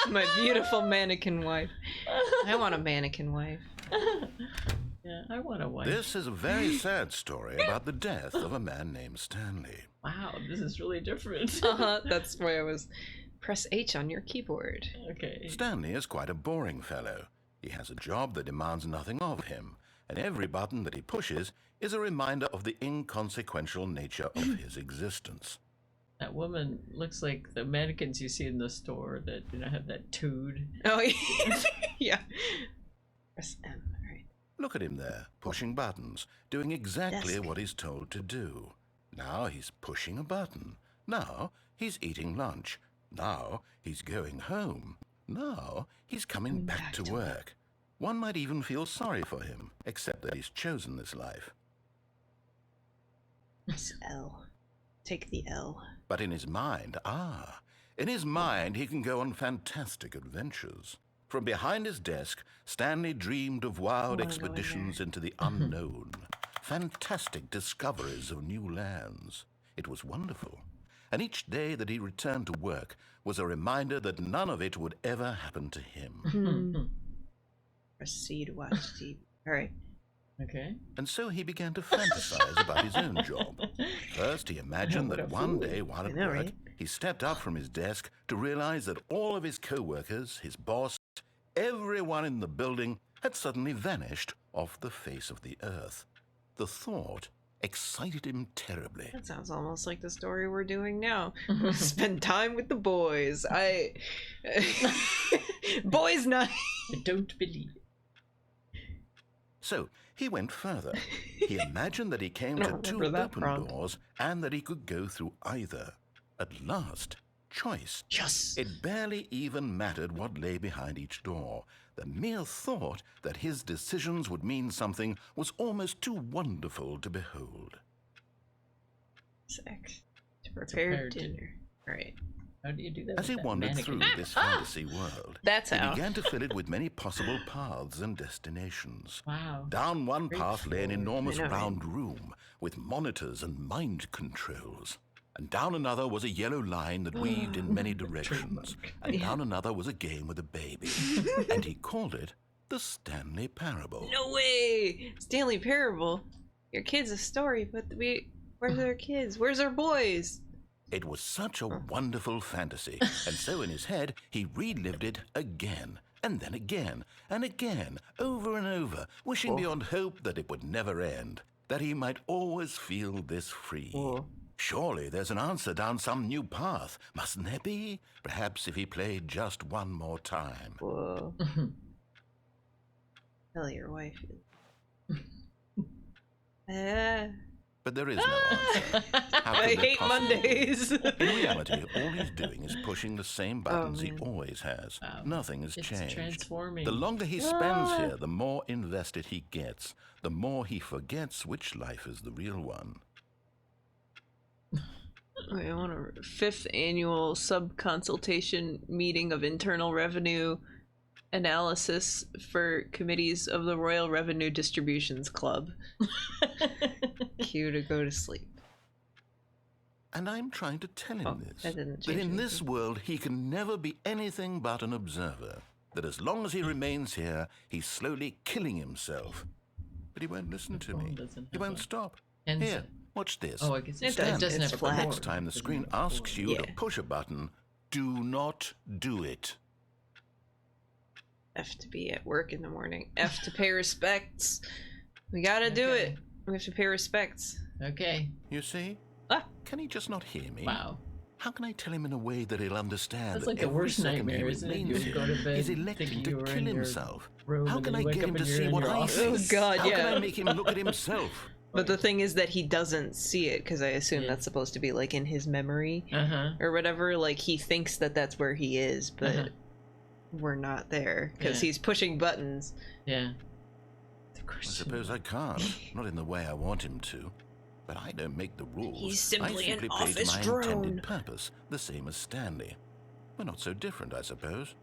My beautiful mannequin wife. I want a mannequin wife. Yeah, I want a wife. This is a very sad story about the death of a man named Stanley. Wow, this is really different. That's why I was press H on your keyboard. Okay. Stanley is quite a boring fellow. He has a job that demands nothing of him, and every button that he pushes is a reminder of the inconsequential nature of his existence. That woman looks like the mannequins you see in the store that have that tood. Oh, yeah. Press M. All right. Look at him there, pushing buttons, doing exactly Desk. what he's told to do. Now he's pushing a button. Now he's eating lunch. Now he's going home. Now he's coming back to work. One might even feel sorry for him, except that he's chosen this life. Press L. Take the L. But in his mind, in his mind he can go on fantastic adventures. From behind his desk, Stanley dreamed of wild wanna go in expeditions into the unknown, fantastic discoveries of new lands. It was wonderful. And each day that he returned to work was a reminder that none of it would ever happen to him. Press C to watch TV. All right. Okay. And so he began to fantasize about his own job. First, he imagined What that a one fool. day while at I know, work, right? he stepped up from his desk to realize that all of his co-workers, his boss, everyone in the building had suddenly vanished off the face of the earth. The thought excited him terribly. That sounds almost like the story we're doing now. Spend time with the boys. Boys night. I don't believe it. So he went further. He imagined that he came I to don't two remember that open frog. doors and that he could go through either. At last, choice. Yes. It barely even mattered what lay behind each door. The mere thought that his decisions would mean something was almost too wonderful to behold. Sex. To prepare dinner. Right. How do you do that? As he with that wandered mannequin? through this fantasy world, That's he how. began to fill it with many possible paths and destinations. Wow. Down one Great path lay an story. enormous I know, right? round room with monitors and mind controls. And down another was a yellow line that weaved in many directions. And down another was a game with a baby. And he called it the Stanley Parable. No way! Stanley Parable. Your kid's a story, but where's our kids? Where's our boys? It was such a wonderful fantasy, and so in his head he relived it again, and then again, and again, over and over, wishing beyond hope that it would never end, that he might always feel this free. Surely there's an answer down some new path, mustn't there be? Perhaps if he played just one more time. Whoa. Tell your wife. But there is no answer. How I could there hate possibly be? Mondays. In reality, all he's doing is pushing the same buttons he man. always has. Wow. Nothing has It's changed. transforming. The longer he spends here, the more invested he gets, the more he forgets which life is the real one. I want a 5th annual sub-consultation meeting of Internal Revenue Analysis for committees of the Royal Revenue Distributions Club. Cue to go to sleep. And I'm trying to tell him this. that didn't That change in this anything. world he can never be anything but an observer. That as long as he remains here, he's slowly killing himself. But he won't listen to me. He won't stop. And Here, watch this. Oh, I guess It Stand. doesn't It's have flat. a Next time the screen asks you to Yeah. push a button, do not do it. F to be at work in the morning. F to pay respects. We gotta do Okay. it. We have to pay respects. Okay. You see? Ah. Can he just not hear me? Wow. How can I tell him in a way that he'll understand That's that like the every worst second he nightmare, isn't it? remains You would here, go to bed he's electing thinking to you were kill in your himself? room, How and can then I you wake get up him and to you're see in what your I office. see? Oh, God, How yeah. can I make him look at himself? But the thing is that he doesn't see it, because I assume Yeah. that's supposed to be like in his memory Uh-huh. or whatever. Like he thinks that that's where he is, but Uh-huh. we're not there because Yeah. he's pushing buttons. Yeah. I suppose I can't. Not in the way I want him to. But I don't make the rules. He's simply I an simply play to office my drone. intended purpose, the same as Stanley. We're not so different, I suppose.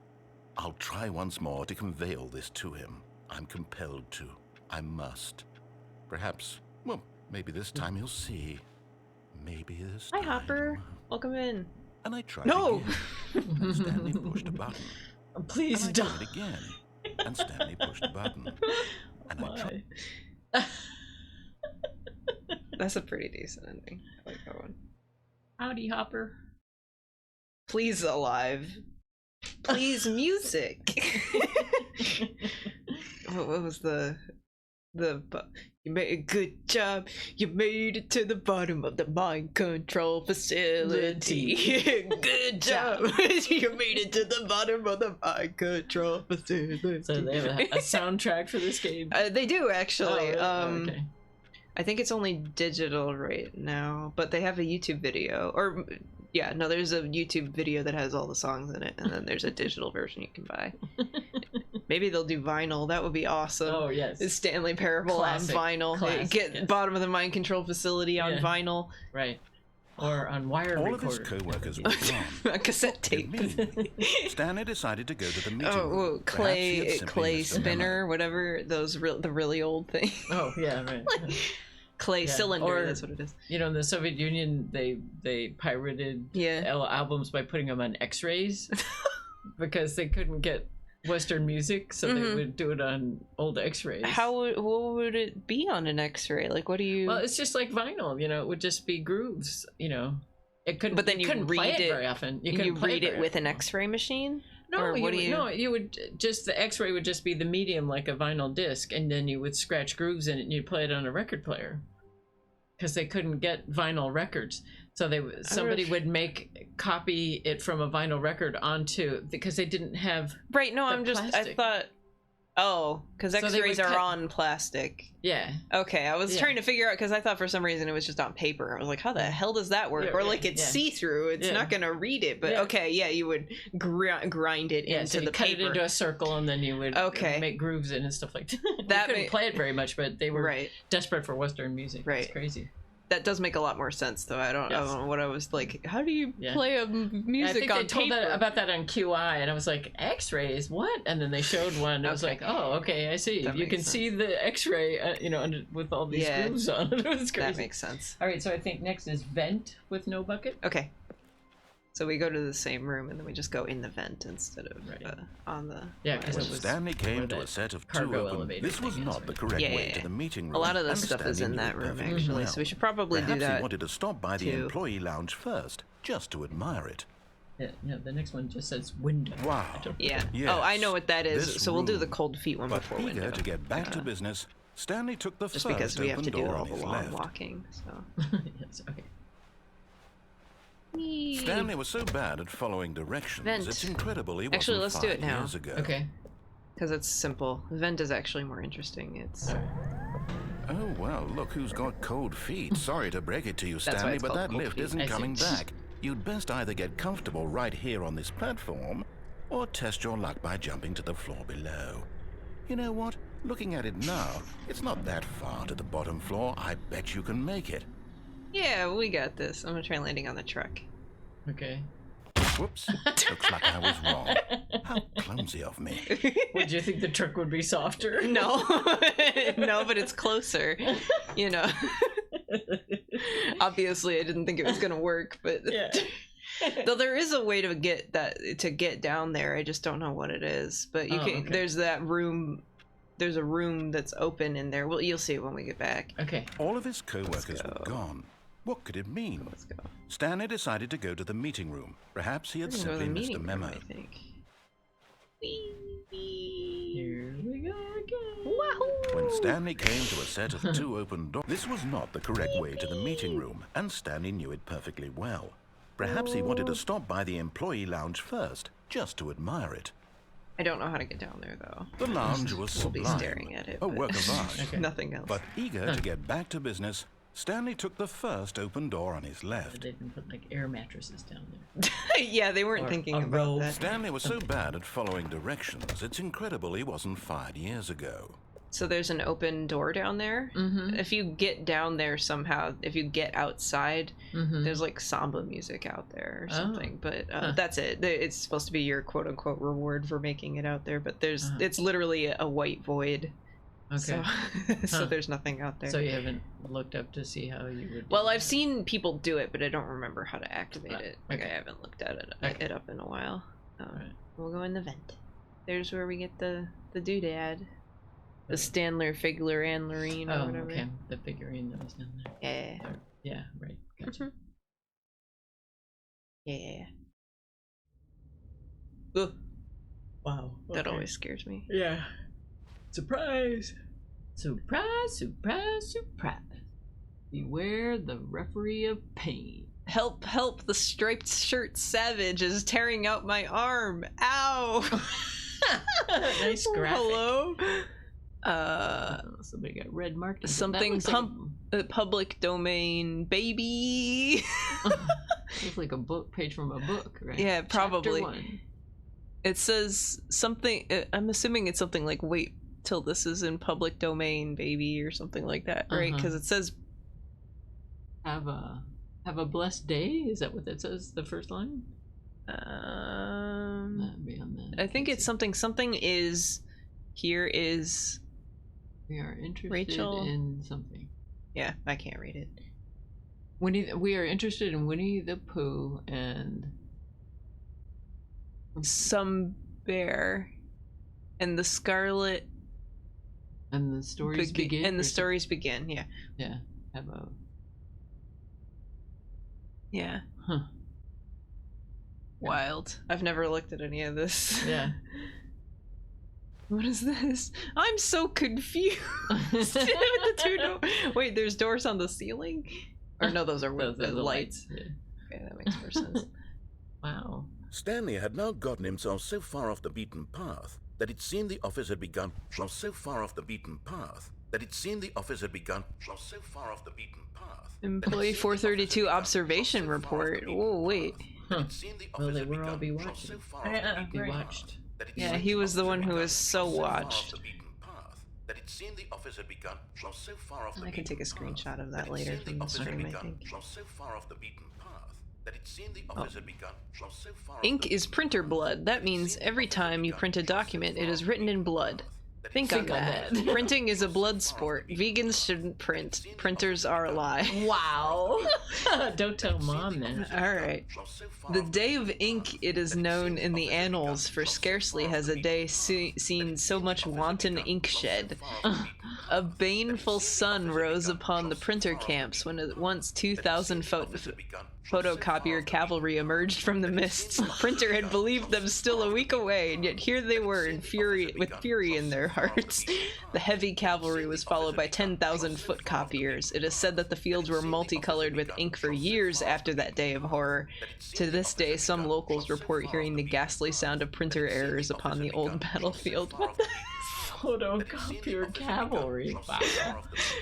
I'll try once more to convey all this to him. I'm compelled to. I must. Perhaps, well, maybe this time he'll see. Maybe this Hi, time. Hopper. Welcome in. And I tried No! again. And Stanley pushed a button. Please And I don't. tried again. And Stanley pushed a button. And I tried. Why? That's a pretty decent ending. I like that one. Howdy, Hopper. Please alive. Please music. What was you made a good job. You made it to the bottom of the mind control facility. Good job. You made it to the bottom of the mind control facility. So they have a soundtrack for this game. They do actually. Oh, really? Okay. I think it's only digital right now, but they have a YouTube video. Or, yeah, no, there's a YouTube video that has all the songs in it, and then there's a digital version you can buy. Maybe they'll do vinyl. That would be awesome. Oh, yes. It's Stanley Parable Classic. on vinyl. Classic, Get yes. Bottom of the Mind Control Facility on Yeah. vinyl. Right. Or on wire All of recorder. his co-workers were gone. A cassette Do you tape. mean? Stanley decided to go to the meeting Oh, room. whoa, Perhaps he had simply clay missed the memo. spinner, whatever. Those the really old thing. Oh, yeah, right. Clay Yeah, cylinder. or- That's what it is. You know, in the Soviet Union, they pirated Yeah. albums by putting them on X-rays because they couldn't get Western music, so they Mhm. would do it on old X-rays. What would it be on an X-ray? Like, what do you? Well, it's just like vinyl. You know, it would just be grooves. You know, it couldn't. But then you couldn't play read it- very often. you couldn't play read it very with an often. X-ray machine. No, or what do you? No, you would just the X-ray would just be the medium, like a vinyl disc, and then you would scratch grooves in it, and you'd play it on a record player. because they couldn't get vinyl records. So somebody would copy it from a vinyl record onto, because they didn't have Right, no, plastic. I thought, because X-rays are on plastic. Yeah. Okay, I was trying to figure out, because I thought for some reason it was just on paper. I was like, how the hell does that work? Or like it's see-through, it's not going to read it. But okay, you would grind it into the cut paper. it into a circle, and then you would make grooves in and stuff like that. They couldn't play it very much, but they were desperate for Western music. Right. It's crazy. That does make a lot more sense, though. I don't know what I was like. How do you play a music I think on they told paper? about that on QI, and I was like, X-rays? What? And then they showed one. And I was like, oh, okay, I see. You can see the X-ray, with all these grooves on it. It was crazy. That makes sense. All right, so I think next is vent with no bucket. Okay. So we go to the same room, and then we just go in the vent instead of on the... Yeah, because When Stanley came to a set of two open... This was not the correct way to the meeting room. A lot of this stuff is in that room, actually, so we should probably do that. Perhaps he wanted to stop by the employee lounge first, just to admire it. Yeah, no, the next one just says window. Wow. Yeah. Yes, oh, I know what that is. So we'll do the cold feet one before window. But eager to get back to business, Stanley took the just first because we have to do open door all on the his long left. walking, so... Yes, okay. Stanley was so bad at following directions, Vent. it's incredible he wasn't Actually, let's do 5 it now. years ago. Okay. Because it's simple. Vent is actually more interesting. It's... Oh, well, look who's got cold feet. Sorry to break it to you, That's why Stanley, it's but called that cold lift feet. isn't I see. coming back. You'd best either get comfortable right here on this platform, or test your luck by jumping to the floor below. You know what? Looking at it now, it's not that far to the bottom floor. I bet you can make it. Yeah, we got this. I'm gonna try landing on the truck. Okay. Whoops. Looks like I was wrong. How clumsy of me. Would you think the truck would be softer? No. No, but it's closer. You know. Obviously, I didn't think it was gonna work, but... Yeah. Though there is a way to get down there. I just don't know what it is. But you can. Okay. There's that room. There's a room that's open in there. Well, you'll see when we get back. Okay. All of his co-workers were gone. What could it mean? Let's go. Stanley decided to go to the meeting room. Perhaps he had simply missed a memo. I think. Here we go again. Wahoo! When Stanley came to a set of 2 open doors, this was not the correct way to the meeting room, and Stanley knew it perfectly well. Perhaps he wanted to stop by the employee lounge first, just to admire it. I don't know how to get down there, though. The lounge was sublime, We'll be staring at it, a work of art. Okay. Nothing else. But eager to get back to business, Stanley took the first open door on his left. They didn't put like air mattresses down there. Yeah, they weren't thinking about robe. that. Stanley was so bad at following directions, it's incredible he wasn't fired years ago. So there's an open door down there. Mm-hmm. If you get down there somehow, if you get outside, there's like samba music out there or something. But that's it. It's supposed to be your quote unquote reward for making it out there. But there's it's literally a white void. Okay. So there's nothing out there. So you haven't looked up to see how you would. Well, I've seen people do it, but I don't remember how to activate it. Like okay. I haven't looked at it up in a while. We'll go in the vent. There's where we get the doodad. The Stanler, Figler, and Lorene, or whatever. Okay. The figurine that was down there. Yeah. Yeah, right. Gotcha. Yeah. Ugh. Wow. That always scares me. Yeah. Surprise! Surprise, surprise, surprise. Beware the referee of pain. Help, help, the striped shirt savage is tearing out my arm. Ow! Nice graphic. Hello? Somebody got red marked. Something public domain, baby. Looks like a book page from a book, right? Yeah, probably. Chapter 1. It says something. I'm assuming it's something like "wait till this is in public domain, baby," or something like that, right? Because it says have a blessed day. Is that what that says? The first line. I think it's something. Something is. Here is. We are interested Rachel? in something. Yeah, I can't read it. We are interested in Winnie the Pooh and some bear and the scarlet and the stories begin. And the stories begin. Yeah. Yeah. Have a. Yeah. Huh. Wild. I've never looked at any of this. Yeah. What is this? I'm so confused. The Wait, there's doors on the ceiling? Or no, those are the lights. Yeah. Okay, that makes more sense. Wow. Stanley had now gotten himself so far off the beaten path that it seemed the office had begun. Employee 432 observation report. Oh, wait. Huh. Well, they would all be watching. They watched. Yeah, he was the one who was so watched. I can take a screenshot of that later from the stream, I think. Ink is printer blood. That means every time you print a document, it is written in blood. Think on that. Printing is a blood sport. Vegans shouldn't print. Printers are a lie. Wow. Don't tell Mom then. Alright. The day of ink, it is known in the annals, for scarcely has a day seen so much wanton ink shed. A baneful sun rose upon the printer camps when at once 2,000 photocopier cavalry emerged from the mists. The printer had believed them still a week away, and yet here they were with fury in their hearts. The heavy cavalry was followed by 10,000 foot copiers. It is said that the fields were multicolored with ink for years after that day of horror. To this day, some locals report hearing the ghastly sound of printer errors upon the old battlefield. What the Photocopier cavalry. Wow.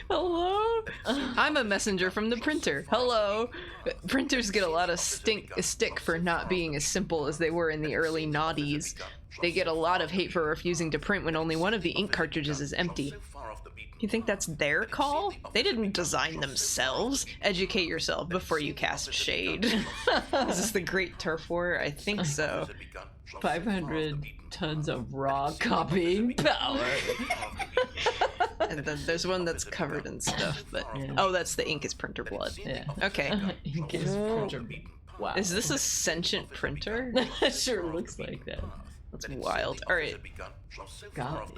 Hello? I'm a messenger from the printer. Hello? Printers get a lot of stick for not being as simple as they were in the early noughties. They get a lot of hate for refusing to print when only one of the ink cartridges is empty. You think that's their call? They didn't design themselves. Educate yourself before you cast shade. Is this the Great Turf War? I think so. 500 tons of raw copying power. And then there's one that's covered in stuff, but yeah. Oh, that's the ink is printer blood. Yeah. Okay. Ink is printer. Wow. Is this a sentient printer? Sure looks like that. That's wild. All right. God.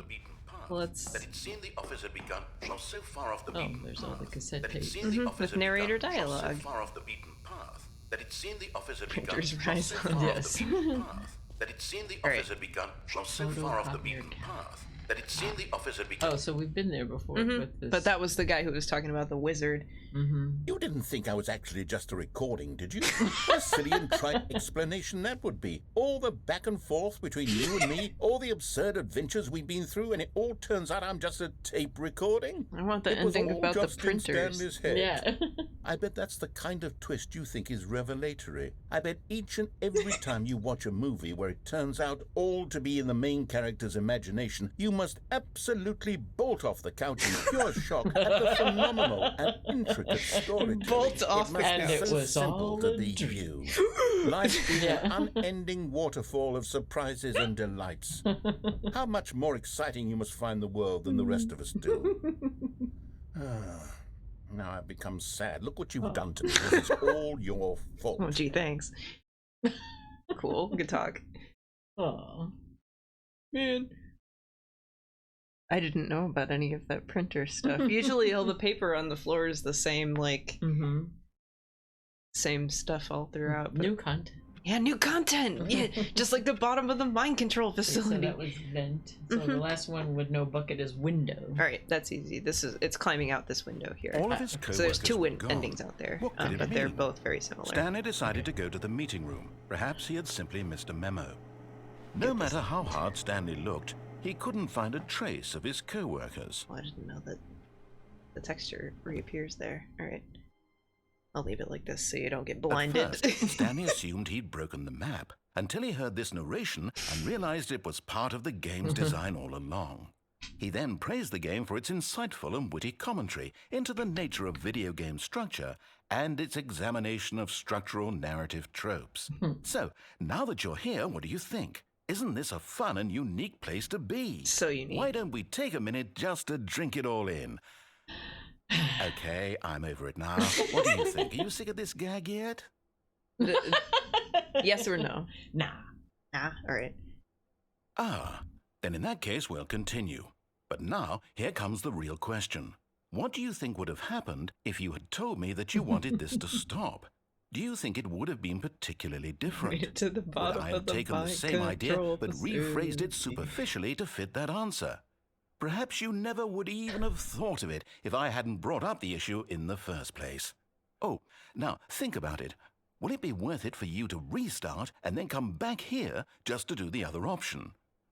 Let's. Oh, there's all the cassette tapes. With narrator dialogue. Printers rise on. Yes. Oh, so we've been there before with this. But that was the guy who was talking about the wizard. You didn't think I was actually just a recording, did you? What a silly and trite explanation that would be. All the back and forth between you and me, all the absurd adventures we've been through, and it all turns out I'm just a tape recording. I want the ending about the printers. Yeah. I bet that's the kind of twist you think is revelatory. I bet each and every time you watch a movie where it turns out all to be in the main character's imagination, you must absolutely bolt off the couch in pure shock at the phenomenal and intricate story. Bolt off, and it was simple all to a the dream. view. Life being an unending waterfall of surprises and delights. How much more exciting you must find the world than the rest of us do. Now I've become sad. Look what you've done to me. This is all your fault. Oh, gee, thanks. Cool. Good talk. Oh. Man. I didn't know about any of that printer stuff. Usually all the paper on the floor is the same, like, same stuff all throughout. But... New content. Yeah, new content! Yeah, just like the bottom of the mind control facility. So that was vent. So the last one with no bucket is window. Alright, that's easy. It's climbing out this window here. All of his so there's two gone. endings out there, What could it but they're mean? both very similar. Stanley decided to go to the meeting room. Perhaps he had simply missed a memo. No matter how hard Stanley looked, he couldn't find a trace of his co-workers. Well, I didn't know that the texture reappears there. Alright. I'll leave it like this so you don't get blinded. At first, Stanley assumed he'd broken the map until he heard this narration and realized it was part of the game's design all along. He then praised the game for its insightful and witty commentary into the nature of video game structure and its examination of structural narrative tropes. So, now that you're here, what do you think? Isn't this a fun and unique place to be? So unique. Why don't we take a minute just to drink it all in? Okay, I'm over it now. What do you think? Are you sick of this gag yet? Yes or no? Nah. Alright. Then in that case, we'll continue. But now, here comes the real question. What do you think would have happened if you had told me that you wanted this to stop? do you think it would have been particularly different? To the Would bottom I of have the taken the mind same idea control but facility. rephrased it superficially to fit that answer? Perhaps you never would even have thought of it if I hadn't brought up the issue in the first place. Oh, now think about it. Will it be worth it for you to restart and then come back here just to do the other option?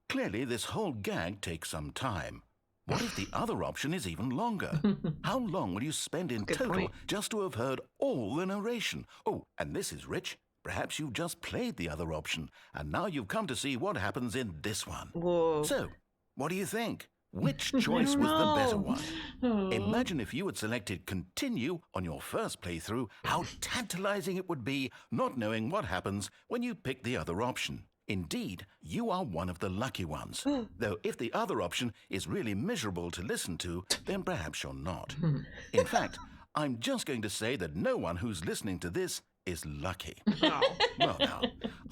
Clearly, this whole gag takes some time. What if the other option is even longer? How long will you spend in total point. just to have heard all the narration? Oh, and this is rich. Perhaps you've just played the other option, and now you've come to see what happens in this one. Whoa. So, what do you think? Which choice was the better one? Oh. Imagine if you had selected continue on your first playthrough, how tantalizing it would be not knowing what happens when you pick the other option. Indeed, you are one of the lucky ones. Though if the other option is really miserable to listen to, then perhaps you're not. In fact, I'm just going to say that no one who's listening to this is lucky. Oh. Well now,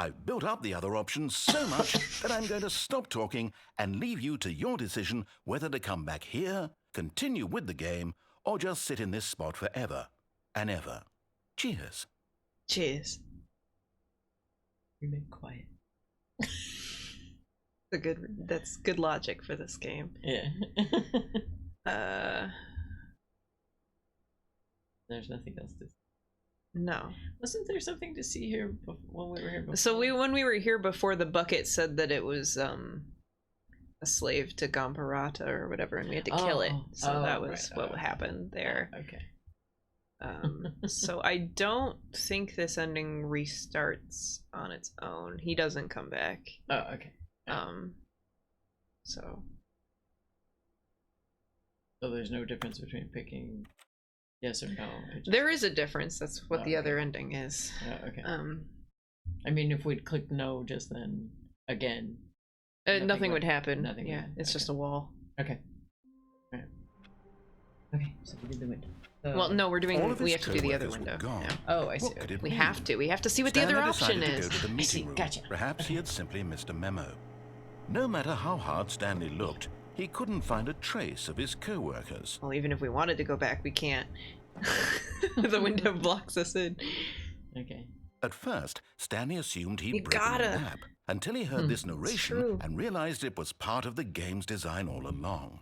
I've built up the other option so much that I'm going to stop talking and leave you to your decision whether to come back here, continue with the game, or just sit in this spot forever and ever. Cheers. Cheers. Remain quiet. That's good logic for this game. Yeah. There's nothing else to. No. Wasn't there something to see here when we were here before? So when we were here before, the bucket said that it was a slave to Gamparata or whatever, and we had to kill it. So that was what happened there. Okay. So I don't think this ending restarts on its own. He doesn't come back. Oh, okay. So there's no difference between picking yes or no. there is a difference. That's what the other ending is. Oh, okay. I mean, if we'd click no just then again, nothing would happen. Nothing. Yeah, it's just a wall. Okay. Right. Okay. So we did the window. Well, no, we're doing. All of We his have to do the other co-workers were window. gone. Yeah. Oh, I see. What could it We mean? have to. We have to see what the Stanley other option decided is. to go to the meeting room. Gotcha. Perhaps he had simply missed a memo. No matter how hard Stanley looked, he couldn't find a trace of his co-workers. Well, even if we wanted to go back, we can't. The window blocks us in. Okay. At first, Stanley assumed You he'd broken gotta. a nap until he heard this true. narration and realized it was part of the game's design all along.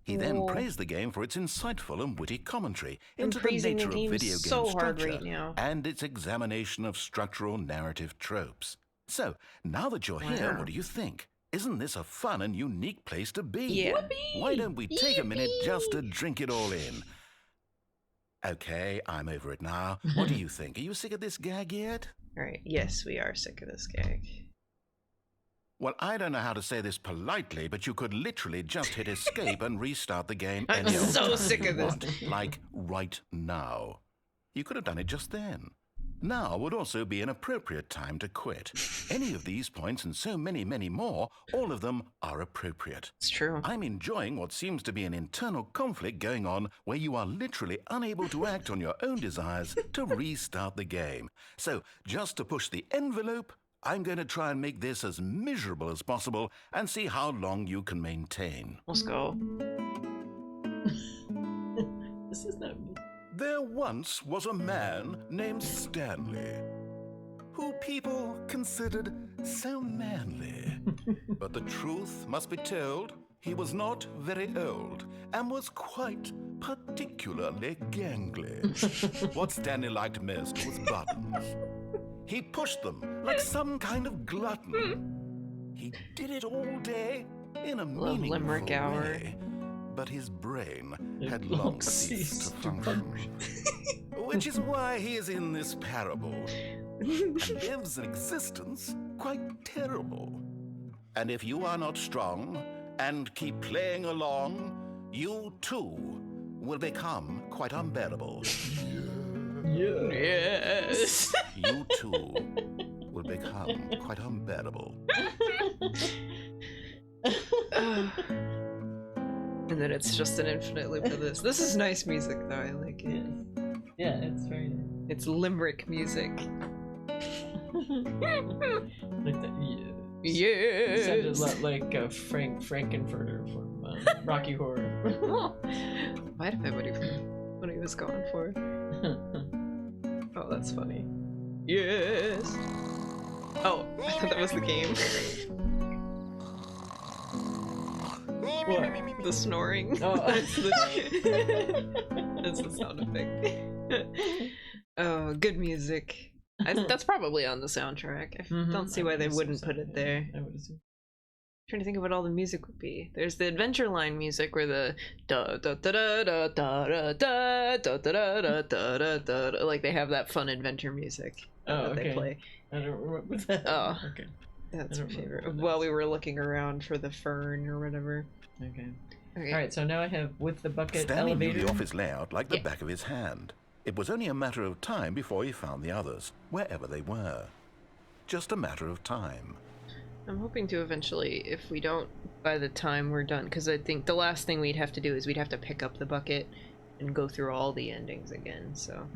He then Whoa. praised the game for its insightful and witty commentary into the praising the nature game of video game so hard structure right now. and its examination of structural narrative tropes. So, now that you're here, Wow. what do you think? Isn't this a fun and unique place to be? Yeah. Why don't we take a minute just to drink it all in? Okay, I'm over it now. What do you think? Are you sick of this gag yet? Alright, yes, we are sick of this gag. Well, I don't know how to say this politely, but you could literally just hit escape and restart the game I'm any old so time sick you of this. want, like right now. You could have done it just then. Now would also be an appropriate time to quit. Any of these points and so many, many more, all of them are appropriate. It's true. I'm enjoying what seems to be an internal conflict going on where you are literally unable to act on your own desires to restart the game. So, just to push the envelope, I'm going to try and make this as miserable as possible and see how long you can maintain. Let's go. This is not me. There once was a man named Stanley, who people considered so manly. But the truth must be told, he was not very old and was quite particularly gangly. What Stanley liked most was buttons. He pushed them like some kind of glutton. He did it all day in a Love meaningful Limerick Hour. way. But his brain had long ceased to function. Which is why he is in this parable and lives an existence quite terrible. And if you are not strong and keep playing along, you too will become quite unbearable. Yes. You too will become quite unbearable. And then it's just an infinite loop of this. This is nice music, though. I like it. Yeah, it's very nice. It's limerick music. Like that, yeah. Yes. Sounded a lot like Frank Frankenfurter from Rocky Horror. Might have been what he was going for. Oh, that's funny. Yes. Oh, I thought that was the game. What? The snoring. Oh. That's the sound effect. Oh, good music. That's probably on the soundtrack. I don't see why they wouldn't put it there. I would assume. Trying to think of what all the music would be. There's the Adventure Line music where the da da da da da da da da da da da da da da, like they have that fun adventure music that they play. I don't remember that. Oh, okay. That's my favorite. While we were looking around for the fern or whatever. Okay. Alright, so now I have with the bucket Stanley elevator. knew the office layout like the back of his hand. It was only a matter of time before he found the others, wherever they were. Just a matter of time. I'm hoping to eventually, if we don't by the time we're done, because I think the last thing we'd have to do is we'd have to pick up the bucket and go through all the endings again, so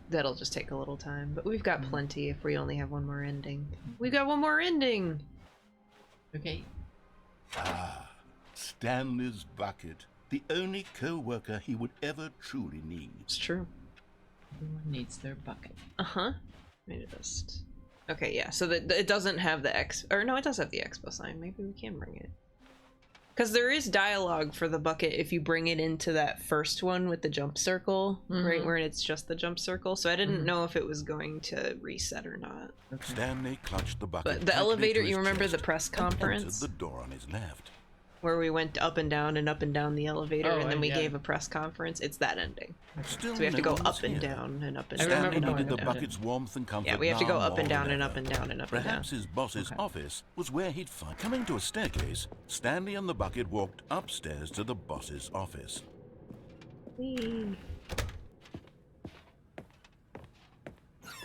that'll just take a little time. But we've got plenty if we only have one more ending. We've got one more ending! Okay. Ah, Stanley's bucket. The only co-worker he would ever truly need. It's true. Everyone needs their bucket. Uh-huh. Maybe just... Okay, yeah, so that it doesn't have the X... Or no, it does have the expo sign. Maybe we can bring it. Because there is dialogue for the bucket if you bring it into that first one with the jump circle, right, where it's just the jump circle. So I didn't know if it was going to reset or not. Okay. Stanley clutched the bucket. But the elevator, you remember the press conference? Entered the door on his left. Where we went up and down the elevator, and then we gave a press conference. It's that ending. Still so we have to go no up and here. down and up and Stanley down. needed the bucket's warmth and comfort. Yeah, we have to go now up and more down than and up ever. and down and up and down. Perhaps his boss's office was where he'd find. Coming to a staircase, Stanley and the bucket walked upstairs to the boss's office. Whee.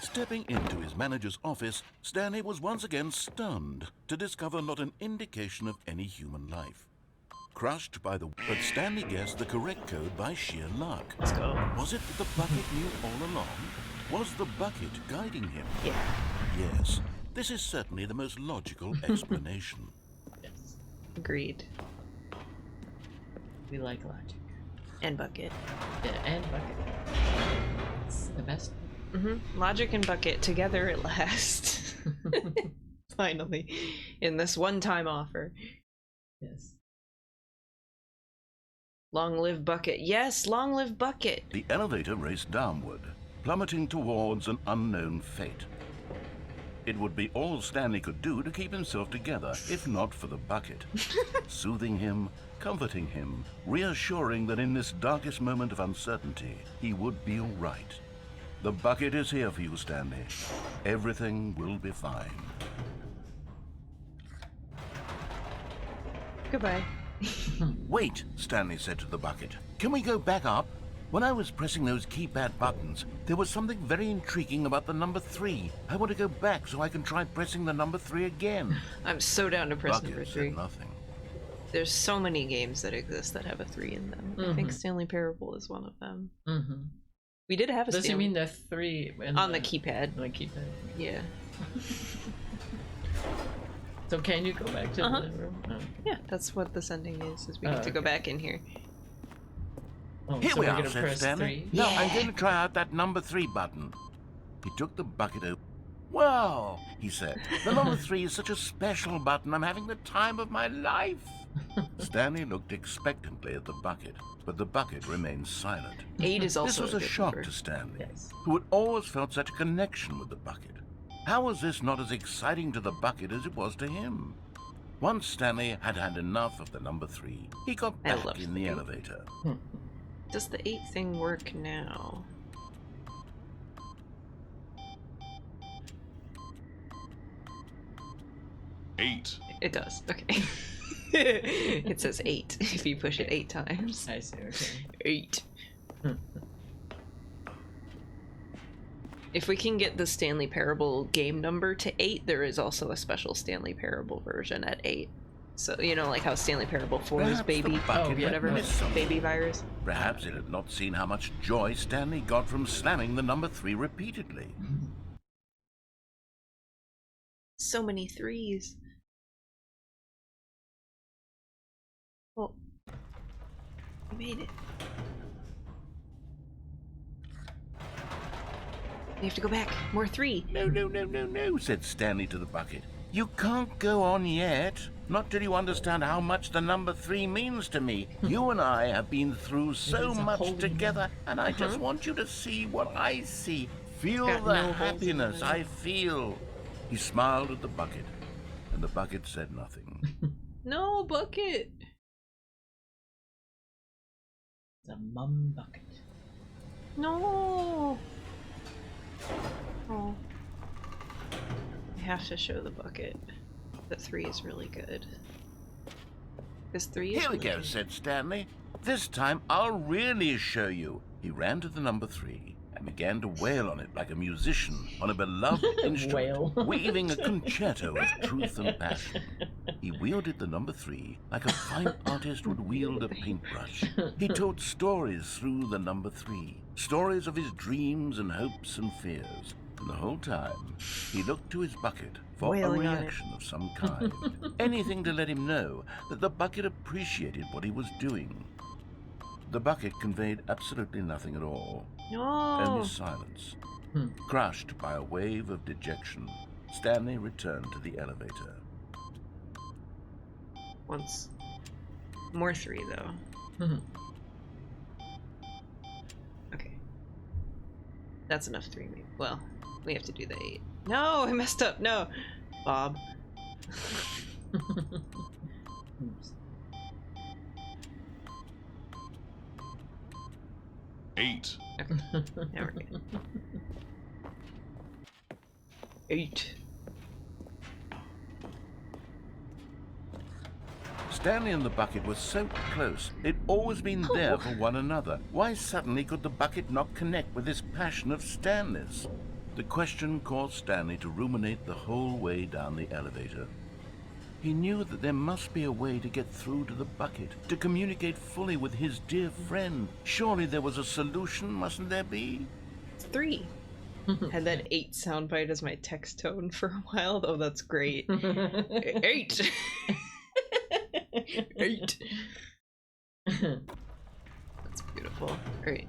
Stepping into his manager's office, Stanley was once again stunned to discover not an indication of any human life. Crushed by the... But Stanley guessed the correct code by sheer luck. Let's go. Was it that the bucket knew all along? Was the bucket guiding him? Yeah. Yes. This is certainly the most logical explanation. Yes. Agreed. We like logic. And bucket. Yeah, and bucket. It's the best. Logic and bucket together at last. Finally. In this one-time offer. Yes. Long live bucket. Yes, long live bucket. The elevator raced downward, plummeting towards an unknown fate. It would be all Stanley could do to keep himself together, if not for the bucket. Soothing him, comforting him, reassuring that in this darkest moment of uncertainty, he would be all right. The bucket is here for you, Stanley. Everything will be fine. Goodbye. Wait, Stanley said to the bucket. Can we go back up? When I was pressing those keypad buttons, there was something very intriguing about the number 3. I want to go back so I can try pressing the number 3 again. I'm so down to press Bucket number said 3. nothing. There's so many games that exist that have a 3 in them. I think Stanley Parable is one of them. We did have a Does it Stanley... mean the 3 on the keypad. On the keypad. Yeah. So can you go back to the room? Oh. Yeah, that's what this ending is we have to go back in here. Oh, Here so we we're are, gonna said press Stanley. 3? No, I'm going to try out that number 3 button. He took the bucket open. Well, he said, the number 3 is such a special button. I'm having the time of my life. Stanley looked expectantly at the bucket, but the bucket remained silent. 8 is also This was a good shock number. to Stanley, Yes. who had always felt such a connection with the bucket. How was this not as exciting to the bucket as it was to him? Once Stanley had had enough of the number 3, he got I back loved in the the 8. elevator. Does the 8 thing work now? Eight. It does. Okay. It says 8 if you push it 8 times. I see, okay. 8. If we can get the Stanley Parable game number to 8, there is also a special Stanley Parable version at 8. So, you know, like how Stanley Parable 4 is Perhaps the baby, bucket had whatever, missed something. baby virus. Perhaps it had not seen how much joy Stanley got from slamming the number 3 repeatedly. So many 3s. Well, we made it. You have to go back. More 3. No, no, no, no, no, said Stanley to the bucket. You can't go on yet. Not till you understand how much the number 3 means to me. You and I have been through so much together, and I just want you to see what I see. Feel the happiness I feel. He smiled at the bucket, and the bucket said nothing. No, bucket. The mum bucket. No. Oh. I have to show the bucket that 3 is really good. Because 3 is Here we really go, good. said Stanley. This time I'll really show you. He ran to the number 3 and began to wail on it like a musician on a beloved instrument, weaving a concerto of truth and passion. He wielded the number 3 like a fine artist would wield a paintbrush. He told stories through the number 3, stories of his dreams and hopes and fears. And the whole time, he looked to his bucket for Wailing a on it. reaction of some kind. Anything to let him know that the bucket appreciated what he was doing. The bucket conveyed absolutely nothing at all. No. Only silence. Crushed by a wave of dejection, Stanley returned to the elevator. Once. More 3 though. Okay. That's enough 3 maybe. Well, we have to do the 8. No, I messed up. No. Bob. Oops. 8. Okay. Now we're good. 8. Stanley and the bucket were so close. They'd always been there for one another. Why suddenly could the bucket not connect with this passion of Stanley's? The question caused Stanley to ruminate the whole way down the elevator. He knew that there must be a way to get through to the bucket, to communicate fully with his dear friend. Surely there was a solution, mustn't there be? It's 3. Had that 8 soundbite as my text tone for a while, though. That's great. 8. 8. That's beautiful. Great.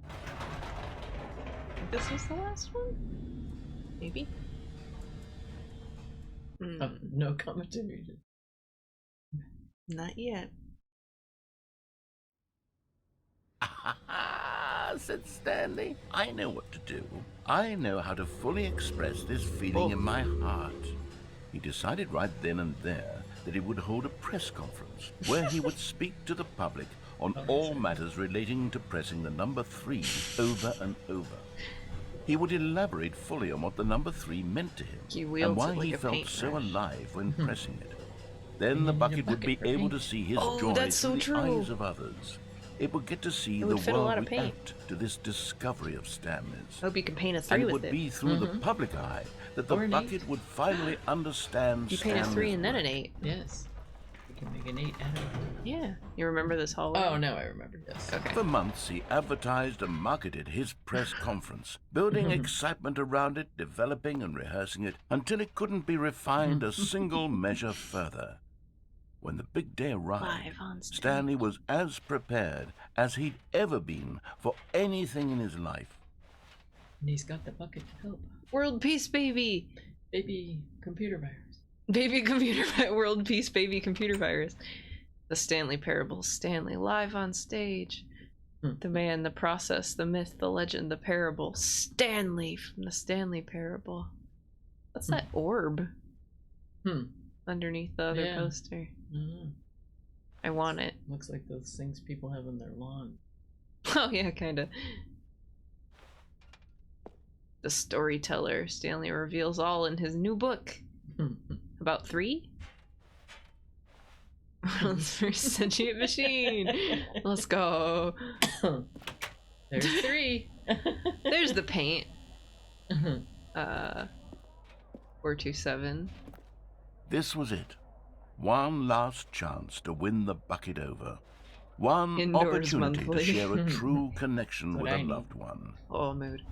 I think this was the last one? Maybe? No commentary. Not yet. Said Stanley. I know what to do. I know how to fully express this feeling in my heart. He decided right then and there that he would hold a press conference where he would speak to the public on all matters relating to pressing the number 3 over and over. He would elaborate fully on what the number 3 meant to him and why he felt so alive when pressing it. Then the bucket would be able to see his joy through the eyes of others. It would get to see the world react to this discovery of Stanley's. I hope you can paint a 3 And with it would be through the public eye that the bucket would finally understand You paint a 3 Stanley's and then work. an 8. Yes. We can make an 8 out of it. Yeah. You remember this hallway? Oh, no, I remember. Yes. Okay. For months, he advertised and marketed his press conference, building excitement around it, developing and rehearsing it, until it couldn't be refined a single measure further. When the big day arrived, Live on stage. Stanley was as prepared as he'd ever been for anything in his life. And he's got the bucket to help. World peace, baby! Baby computer virus. Baby computer world peace, baby computer virus. The Stanley Parable. Stanley live on stage. The man, the process, the myth, the legend, the parable. Stanley from the Stanley Parable. What's that orb? Underneath the other poster. I want it. Looks like those things people have on their lawn. Oh yeah, kinda. The storyteller. Stanley reveals all in his new book. About 3? World's first sentient machine. Let's go. There's 3. There's the paint. 427. This was it. One last chance to win the bucket over. One Indoors opportunity monthly. to share a true connection with I a need. loved one. Oh, mood.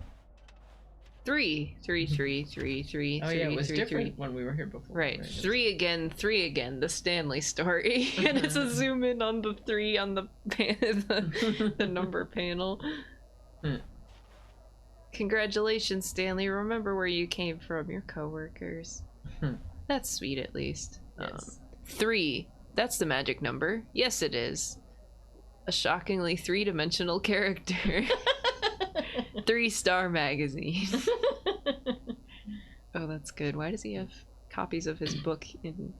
3. 3, 3, 3, 3, Oh 3, yeah, it was 3, different 3. when we were here before. Right. 3 again, 3 again. The Stanley story. And it's a zoom in on the 3 on the the number panel. Congratulations, Stanley. Remember where you came from, your coworkers. That's sweet, at least. Yes. 3. That's the magic number. Yes, it is. A shockingly three-dimensional character. 3-star magazine. Oh, that's good. Why does he have copies of his book in...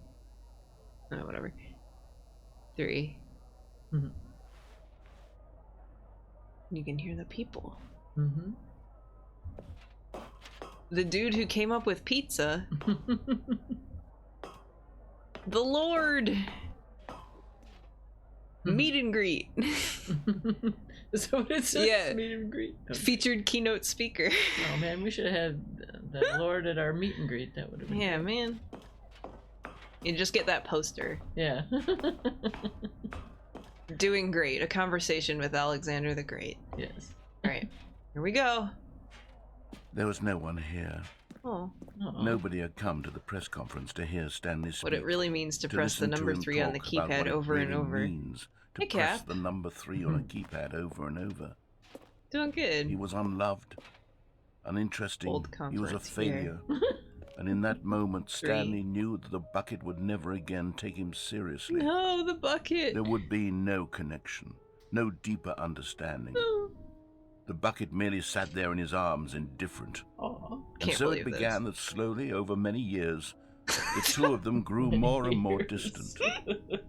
Oh, whatever. 3. Mm-hmm. You can hear the people. Mm-hmm. The dude who came up with pizza. The Lord. Meet and greet. Is that what it says? Yeah. Meet and greet. Okay. Featured keynote speaker. Oh man, we should have had the Lord at our meet and greet. That would have been Yeah, good. man. You just get that poster. Yeah. Doing great. A conversation with Alexander the Great. Yes. Alright. Here we go. There was no one here. Oh. Uh-oh. Nobody had come to the press conference to hear Stanley speak. What it really means to press the listen to number him 3 on the talk about keypad what it over and really over. means to Hey, press Cap. the number 3 on a keypad over and over. Doing good. He was unloved, uninteresting. Old He was a conference here. failure. And in that moment, 3. Stanley knew that the bucket would never again take him seriously. No, the bucket. There would be no connection, no deeper understanding. Oh. The bucket merely sat there in his arms, indifferent. Aw. And Can't so it believe began that slowly, over many years, the two of them grew more and more distant.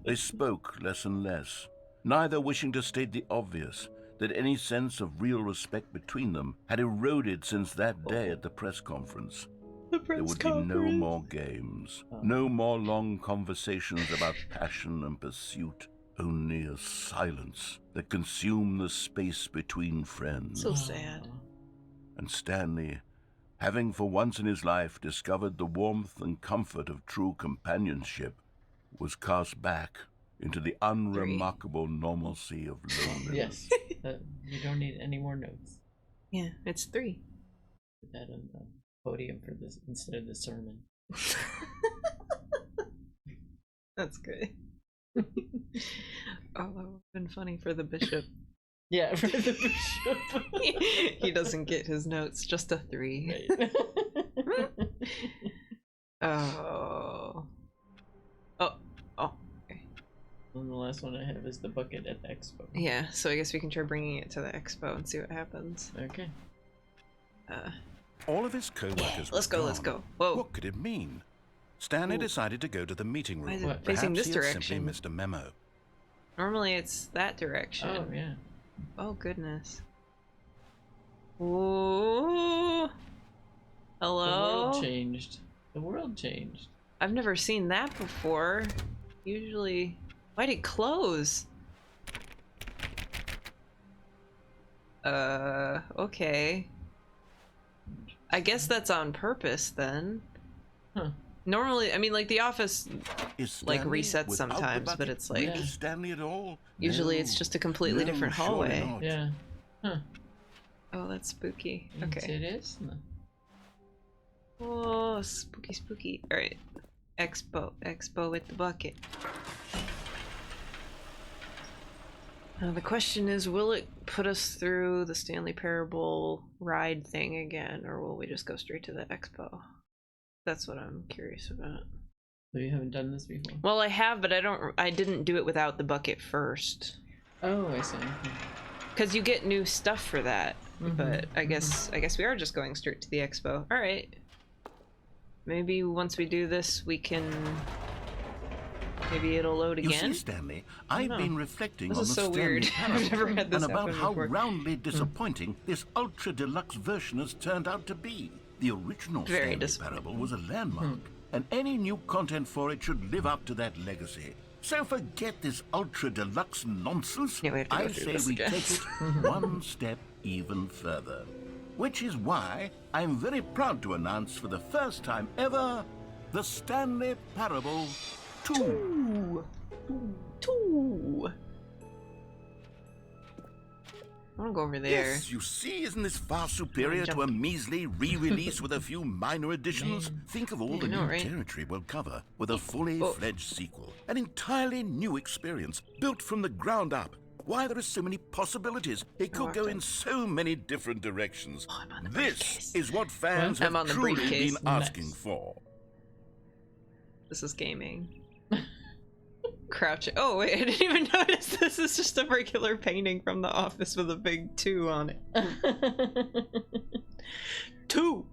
They spoke less and less, neither wishing to state the obvious, that any sense of real respect between them had eroded since that day at the press conference. There would be no more games, no more long conversations about passion and pursuit, only a silence that consumed the space between friends. So sad. And Stanley, having for once in his life discovered the warmth and comfort of true companionship, was cast back into the unremarkable normalcy of loneliness. Yes. You don't need any more notes. Yeah, it's 3. Put that on the podium for this instead of the sermon. That's good. Oh, that would have been funny for the bishop. Yeah, for the bishop. He doesn't get his notes, just a 3. Right. Oh. Okay. And the last one I have is the bucket at the expo. Yeah, so I guess we can try bringing it to the expo and see what happens. Okay. All of his co-workers Let's were go, let's gone. go. Whoa. What could it mean? Stanley Ooh. decided to go to the meeting room. Why is it What? facing Perhaps this he had direction? simply missed a memo. Normally it's that direction. Oh yeah. Oh, goodness. Ooh. The Hello? world changed. The world changed. I've never seen that before. Usually... Why'd it close? Okay. I guess that's on purpose then. Huh. Normally, I mean, like, the office, Is like, Stanley resets without the sometimes, but bucket it's like... really Stanley at all? Usually No. it's just a completely No, different surely hallway. not. Yeah. Huh. Oh, that's spooky. Yes, Okay. it is. No. Oh, spooky, spooky. Alright. Expo with the bucket. Now the question is, will it put us through the Stanley Parable ride thing again, or will we just go straight to the expo? That's what I'm curious about. So you haven't done this before? Well, I have, but I didn't do it without the bucket first. Oh, I see. Cause you get new stuff for that. Mhm, But I guess we are just going straight to the expo. All right. Maybe once we do this, we can. Maybe it'll load You again. see, Stanley, I've know. been reflecting This on is the so Stanley weird. Parable I've never had this and about happen how before. roundly disappointing this ultra deluxe version has turned out to be. The original Very Stanley disappointing. Parable was a landmark, and any new content for it should live up to that legacy. So forget this ultra deluxe nonsense. Yeah, we have to go I through say this we again. take it one step even further. Which is why I'm very proud to announce for the first time ever, the Stanley Parable 2. Two. I want to go over there. Yes, you see, isn't this far superior to a measly re-release with a few minor additions? Think of all the I know, new right? territory we'll cover with a fully Oh. fledged sequel. An entirely new experience, built from the ground up. Why, there are so many possibilities. It could go in so many different directions. Oh, I'm on the This briefcase. is what fans I'm have on the truly briefcase. been asking Nice. for. This is gaming. Crouching. Oh wait, I didn't even notice this is just a regular painting from The Office with a big 2 on it. 2!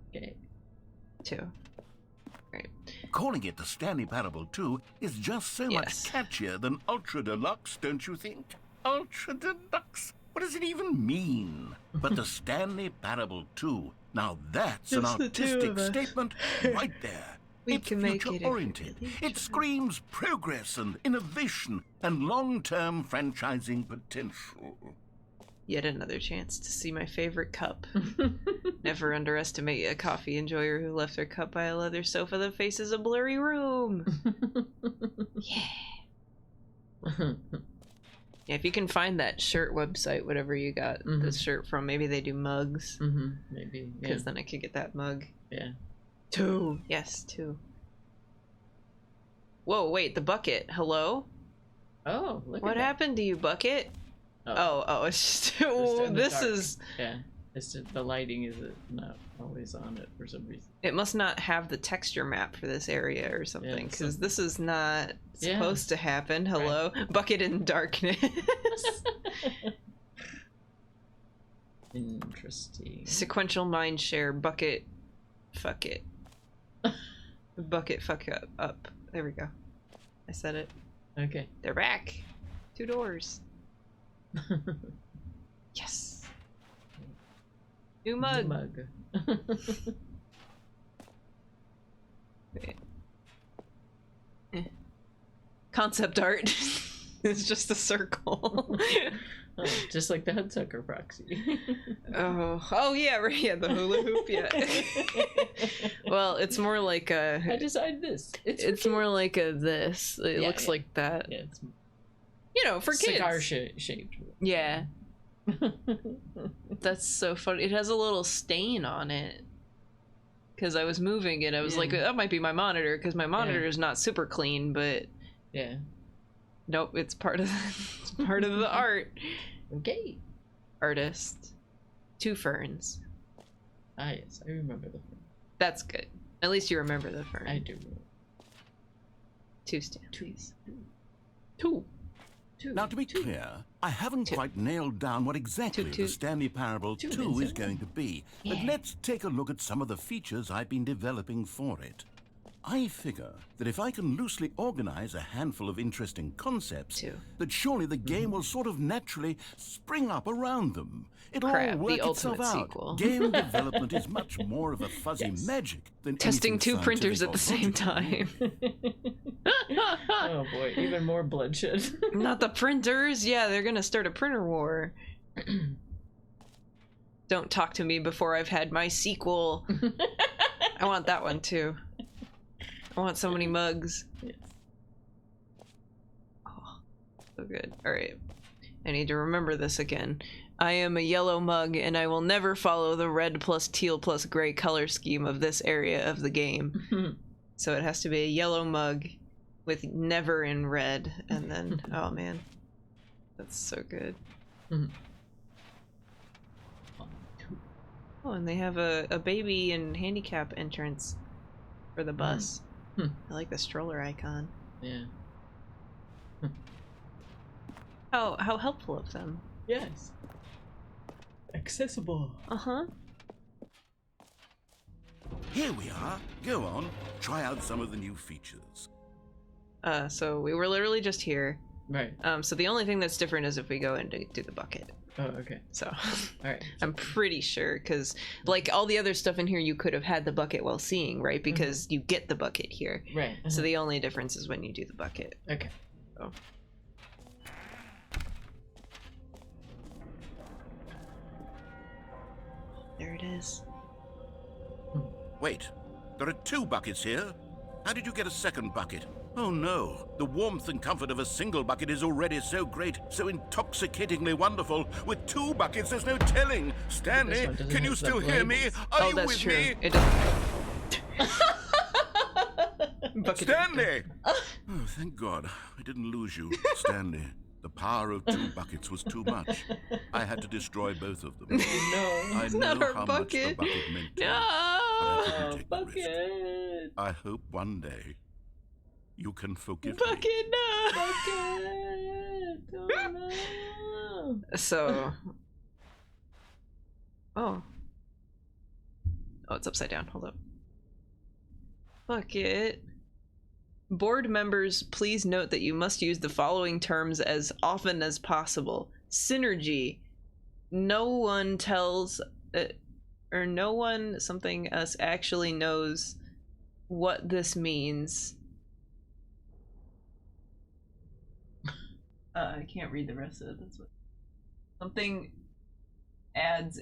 Okay. 2. Right. Calling it the Stanley Parable 2 is just so much Yes. catchier than Ultra Deluxe, don't you think? Ultra Deluxe? What does it even mean? But the Stanley Parable 2, now that's an Just the two artistic of us. statement right there. We It's can make it if we future-oriented. really It screams progress and innovation and long-term franchising potential. Yet another chance to see my favorite cup. Never underestimate a coffee enjoyer who left their cup by a leather sofa that faces a blurry room. Yeah. Yeah, if you can find that shirt website, whatever you got this shirt from, maybe they do mugs. Maybe. Because then I could get that mug. Yeah. 2. Yes, 2. Whoa, wait, the bucket. Hello? Oh, look What at happened to you, bucket? Oh, it's just... Just in the this dark. is... Yeah. It's just, the lighting is not always on it for some reason. It must not have the texture map for this area or something, because this is not supposed to happen. Hello? Right. Bucket in darkness. Interesting. Sequential mind share, bucket, fuck it. Bucket, fuck up. There we go. I said it. Okay. They're back. 2 doors. Yes. New mug. Wait. Concept art. It's just a circle. Oh, just like the Hudsucker proxy. Oh yeah, right. Yeah, the hula hoop. Yeah. Well, it's more like a. I designed this. It's more like a this. It looks like that. Yeah, it's for kids. Cigar shaped. Yeah. That's so funny. It has a little stain on it. Because I was moving it, I was like, that might be my monitor, because my monitor is not super clean, but yeah. Nope, it's part of the art. Okay. Artist. 2 ferns. Ah, yes, I remember the fern. That's good. At least you remember the fern. I do. 2 Stanleys. 2. Now, to be clear, I haven't quite nailed down what exactly the Stanley Parable 2 is going to be, but let's take a look at some of the features I've been developing for it. I figure that if I can loosely organize a handful of interesting concepts, that surely the game will sort of naturally spring up around them. It'll all work itself out. Sequel. Game development is much more of a fuzzy magic than testing 2 printers at the same logical. time. Oh boy, even more bloodshed. Not the printers. Yeah, they're gonna start a printer war. Don't talk to me before I've had my sequel. I want that one too. I want so many mugs. Yes. Oh, so good. Alright. I need to remember this again. I am a yellow mug, and I will never follow the red plus teal plus gray color scheme of this area of the game. So it has to be a yellow mug with never in red, and then, oh man. That's so good. Oh, and they have a baby and handicap entrance for the bus. I like the stroller icon. Yeah. How helpful of them. Yes. Accessible. Uh-huh. Here we are. Go on. Try out some of the new features. So we were literally just here. Right. So the only thing that's different is if we go in to do the bucket. Oh, okay. So Alright. I'm pretty sure, because like all the other stuff in here you could have had the bucket while seeing, right? Because you get the bucket here. Right. So the only difference is when you do the bucket. Okay. Oh. There it is. Wait, there are 2 buckets here? How did you get a second bucket? Oh no, the warmth and comfort of a single bucket is already so great, so intoxicatingly wonderful. With 2 buckets, there's no telling. Stanley, can you still hear me? Are you with me? It doesn't. Stanley! Oh, thank God. I didn't lose you, Stanley. The power of 2 buckets was too much. I had to destroy both of them. No. I It's know not our how much the bucket. bucket meant to me, No. but I couldn't Oh, take the risk. bucket. I hope one day you can forgive me. Bucket, no. Bucket. Oh, no. So. Oh. Oh, it's upside down. Hold up. Bucket. Board members, please note that you must use the following terms as often as possible. Synergy. No one tells, or no one something us actually knows what this means. I can't read the rest of it. That's what. Something adds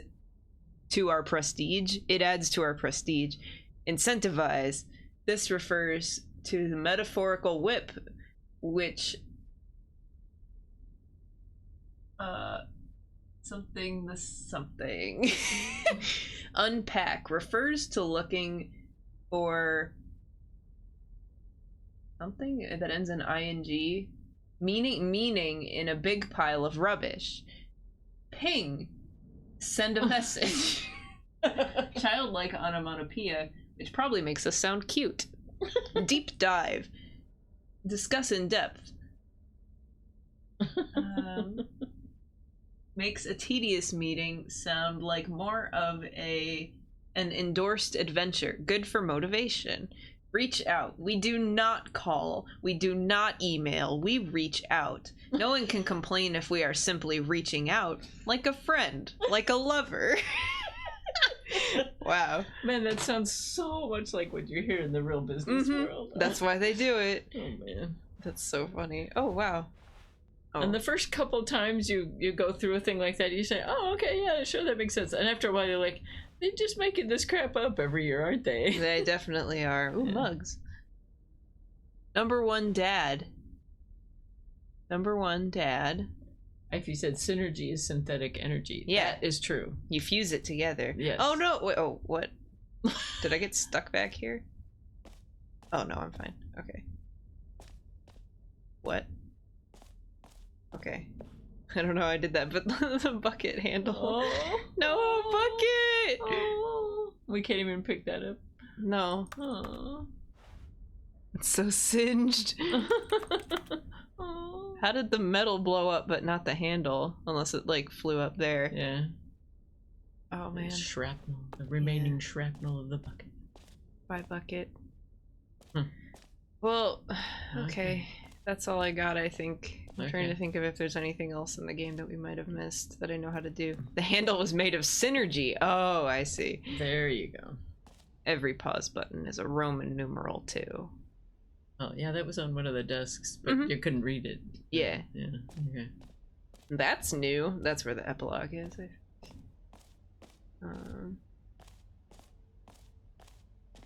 to our prestige. It adds to our prestige. Incentivize. This refers to the metaphorical whip, which something unpack refers to looking for something that ends in ing, meaning in a big pile of rubbish. Ping, send a message. Childlike onomatopoeia, which probably makes us sound cute. Deep dive. Discuss in depth. Makes a tedious meeting sound like more of an endorsed adventure. Good for motivation. Reach out. We do not call. We do not email. We reach out. No one can complain if we are simply reaching out, like a friend, like a lover. Wow. Man, that sounds so much like what you hear in the real business world. That's why they do it. Oh, man. That's so funny. Oh, wow. Oh. And the first couple times you go through a thing like that, you say, oh, okay, yeah, sure, that makes sense. And after a while, you're like, they're just making this crap up every year, aren't they? They definitely are. Ooh, Yeah. mugs. Number one, dad. Number one, dad. If you said synergy is synthetic energy, Yeah. that is true. You fuse it together. Yes. Oh, no. Wait, oh, what? Did I get stuck back here? Oh, no, I'm fine. Okay. What? Okay. I don't know how I did that, but the bucket handle. Oh. No, bucket! Oh. We can't even pick that up. No. Oh. It's so singed. Oh. How did the metal blow up but not the handle? Unless it, like, flew up there. Yeah. Oh, man. Shrapnel. The remaining shrapnel of the bucket. By bucket. Hmm. Well, okay. That's all I got, I think. I'm trying Okay. to think of if there's anything else in the game that we might have missed that I know how to do. The handle was made of synergy. Oh, I see. There you go. Every pause button is a Roman numeral too. Oh, yeah, that was on one of the desks, but Mhm. you couldn't read it. Yeah. Yeah, okay. That's new. That's where the epilogue is.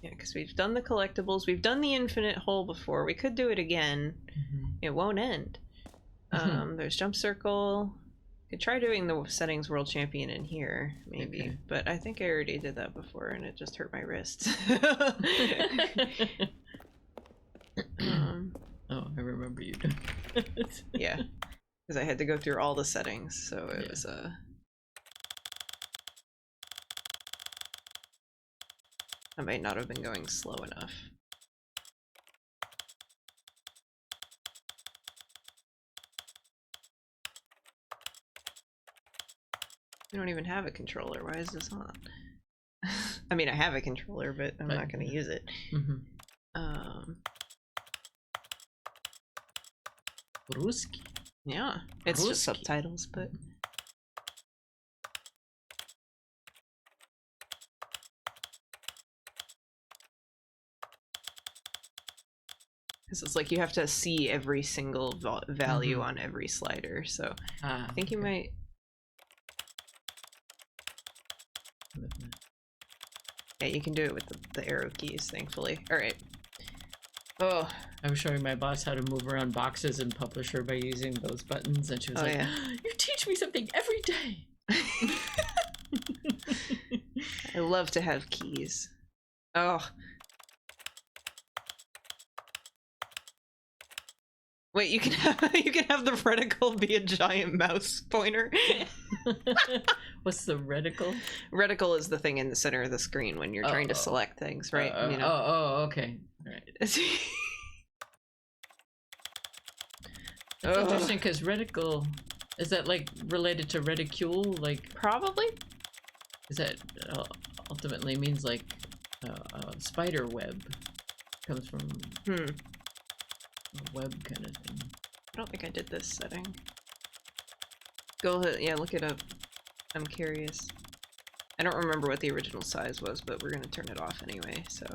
Yeah, because we've done the collectibles. We've done the infinite hole before. We could do it again. Mhm. It won't end. There's jump circle. Could try doing the settings world champion in here, maybe. Okay. But I think I already did that before and it just hurt my wrist. Oh, I remember you doing it. Yeah. Because I had to go through all the settings, so it was I might not have been going slow enough. I don't even have a controller. Why is this on? I mean, I have a controller, but I'm not going to use it. Mm-hmm. Ruski. Yeah, it's just Ruski. subtitles, but because it's like you have to see every single value on every slider. So I think you might. Yeah, you can do it with the arrow keys, thankfully. All right. Oh, I was showing my boss how to move around boxes in Publisher by using those buttons, and she was like, yeah. "You teach me something every day." I love to have keys. Oh. Wait, you can have the reticle be a giant mouse pointer. What's the reticle? Reticle is the thing in the center of the screen when you're trying to select things, right? You know? Okay. All right. It's interesting because reticle, is that like related to reticule? Like probably. Is that ultimately means like spider web? Comes from a web kind of thing. I don't think I did this setting. Go ahead, yeah, look it up. I'm curious. I don't remember what the original size was, but we're gonna turn it off anyway, so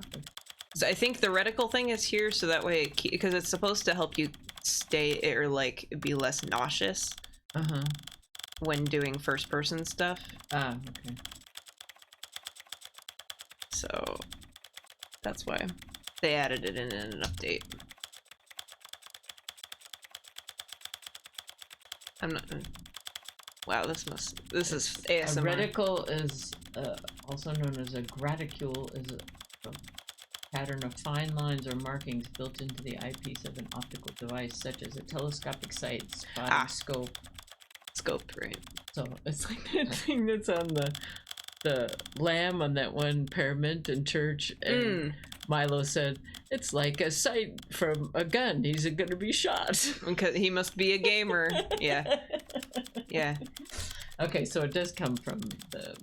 I think the reticle thing is here, so that way, because it's supposed to help you stay, or like, be less nauseous when doing first-person stuff. Ah, okay. So, that's why they added it in an update. I'm not... Wow, this is ASMR. A reticle is also known as a graticule, is a pattern of fine lines or markings built into the eyepiece of an optical device, such as a telescopic sight, spotting scope. Scope, right. So, it's like that thing that's on the lamb on that one Paramenton church, and Milo said, it's like a sight from a gun. He's gonna be shot. Because he must be a gamer. Yeah. Yeah. Okay, so it does come from the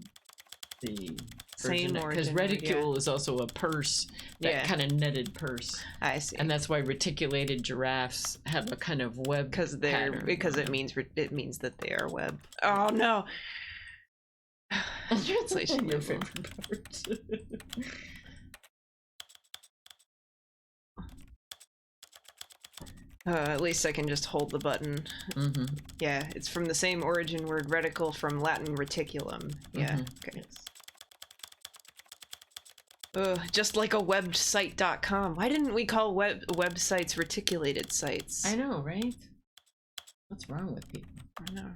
same origin. Because reticule is also a purse, that kind of netted purse. I see. And that's why reticulated giraffes have a kind of web pattern. Because it means that they are web. Oh no. Translation. Your favorite part. At least I can just hold the button. Yeah, it's from the same origin word reticle from Latin reticulum. Yeah, okay. Just like a website.com. Why didn't we call websites reticulated sites? I know, right? What's wrong with people? I know.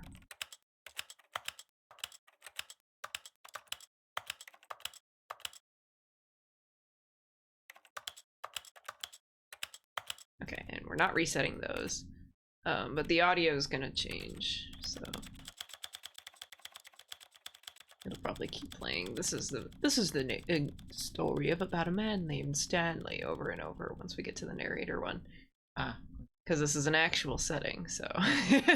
Okay, and we're not resetting those, but the audio is gonna change, so it'll probably keep playing. This is the story of about a man named Stanley over and over once we get to the narrator one. Because this is an actual setting, so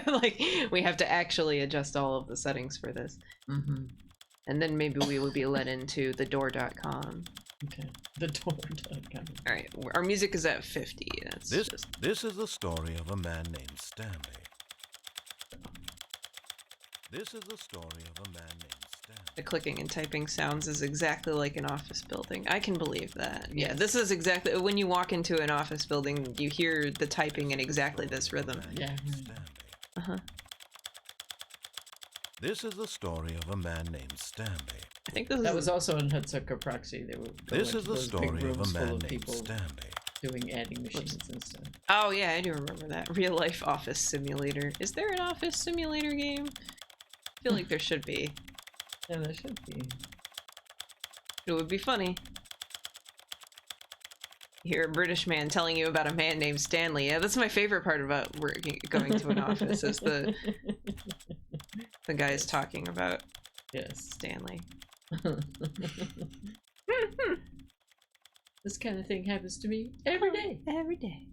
like we have to actually adjust all of the settings for this. And then maybe we would be led into thedoor.com. Okay, thedoor.com. Alright, our music is at 50. This is the story of a man named Stanley. This is the story of a man named Stanley. The clicking and typing sounds is exactly like an office building. I can believe that. Yes. Yeah, this is exactly... When you walk into an office building, you hear the typing in exactly this rhythm. Yeah. This is the story of a man named Stanley. I think this was also in Hatsuka Proxy. They were this is the story of a man named Stanley. Doing adding machines and stuff. Oh yeah, I do remember that. Real life office simulator. Is there an office simulator game? I feel like there should be. Yeah, there should be. It would be funny. You hear a British man telling you about a man named Stanley. Yeah, that's my favorite part about going to an office is the guys talking about Stanley. This kind of thing happens to me every day. Every day.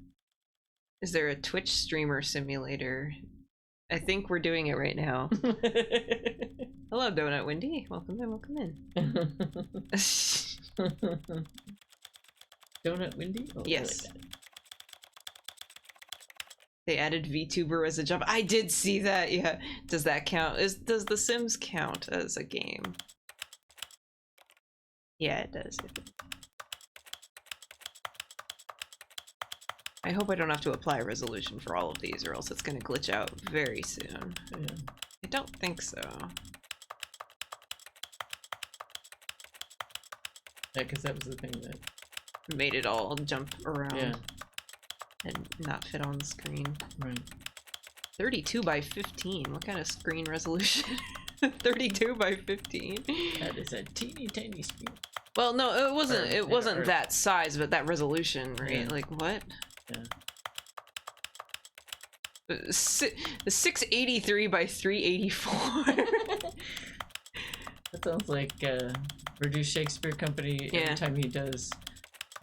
Is there a Twitch streamer simulator? I think we're doing it right now. Hello, Donut Wendy. Welcome in, welcome in. Donut Wendy? Oh, yes. Really. They added VTuber as a job. I did see that, yeah. Does that count? Does The Sims count as a game? Yeah, it does. I hope I don't have to apply a resolution for all of these, or else it's going to glitch out very soon. Yeah. I don't think so. Yeah, because that was the thing that made it all jump around and not fit on the screen. Right. 32 by 15. What kind of screen resolution? 32 by 15. That is a teeny tiny screen. Well, no, it wasn't. It wasn't that size, but that resolution, right? Yeah. Like what? Yeah. 683 by 384. That sounds like Purdue Shakespeare Company every time he does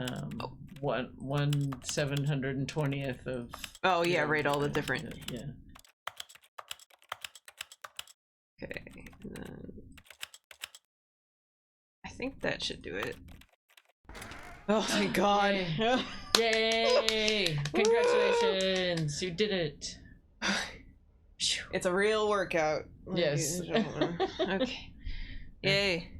1/720th of. Oh yeah, right. All the different. Yeah. Okay. And then I think that should do it. Oh thank God! Yay! Congratulations, you did it. It's a real workout. Yes. Okay. Yay.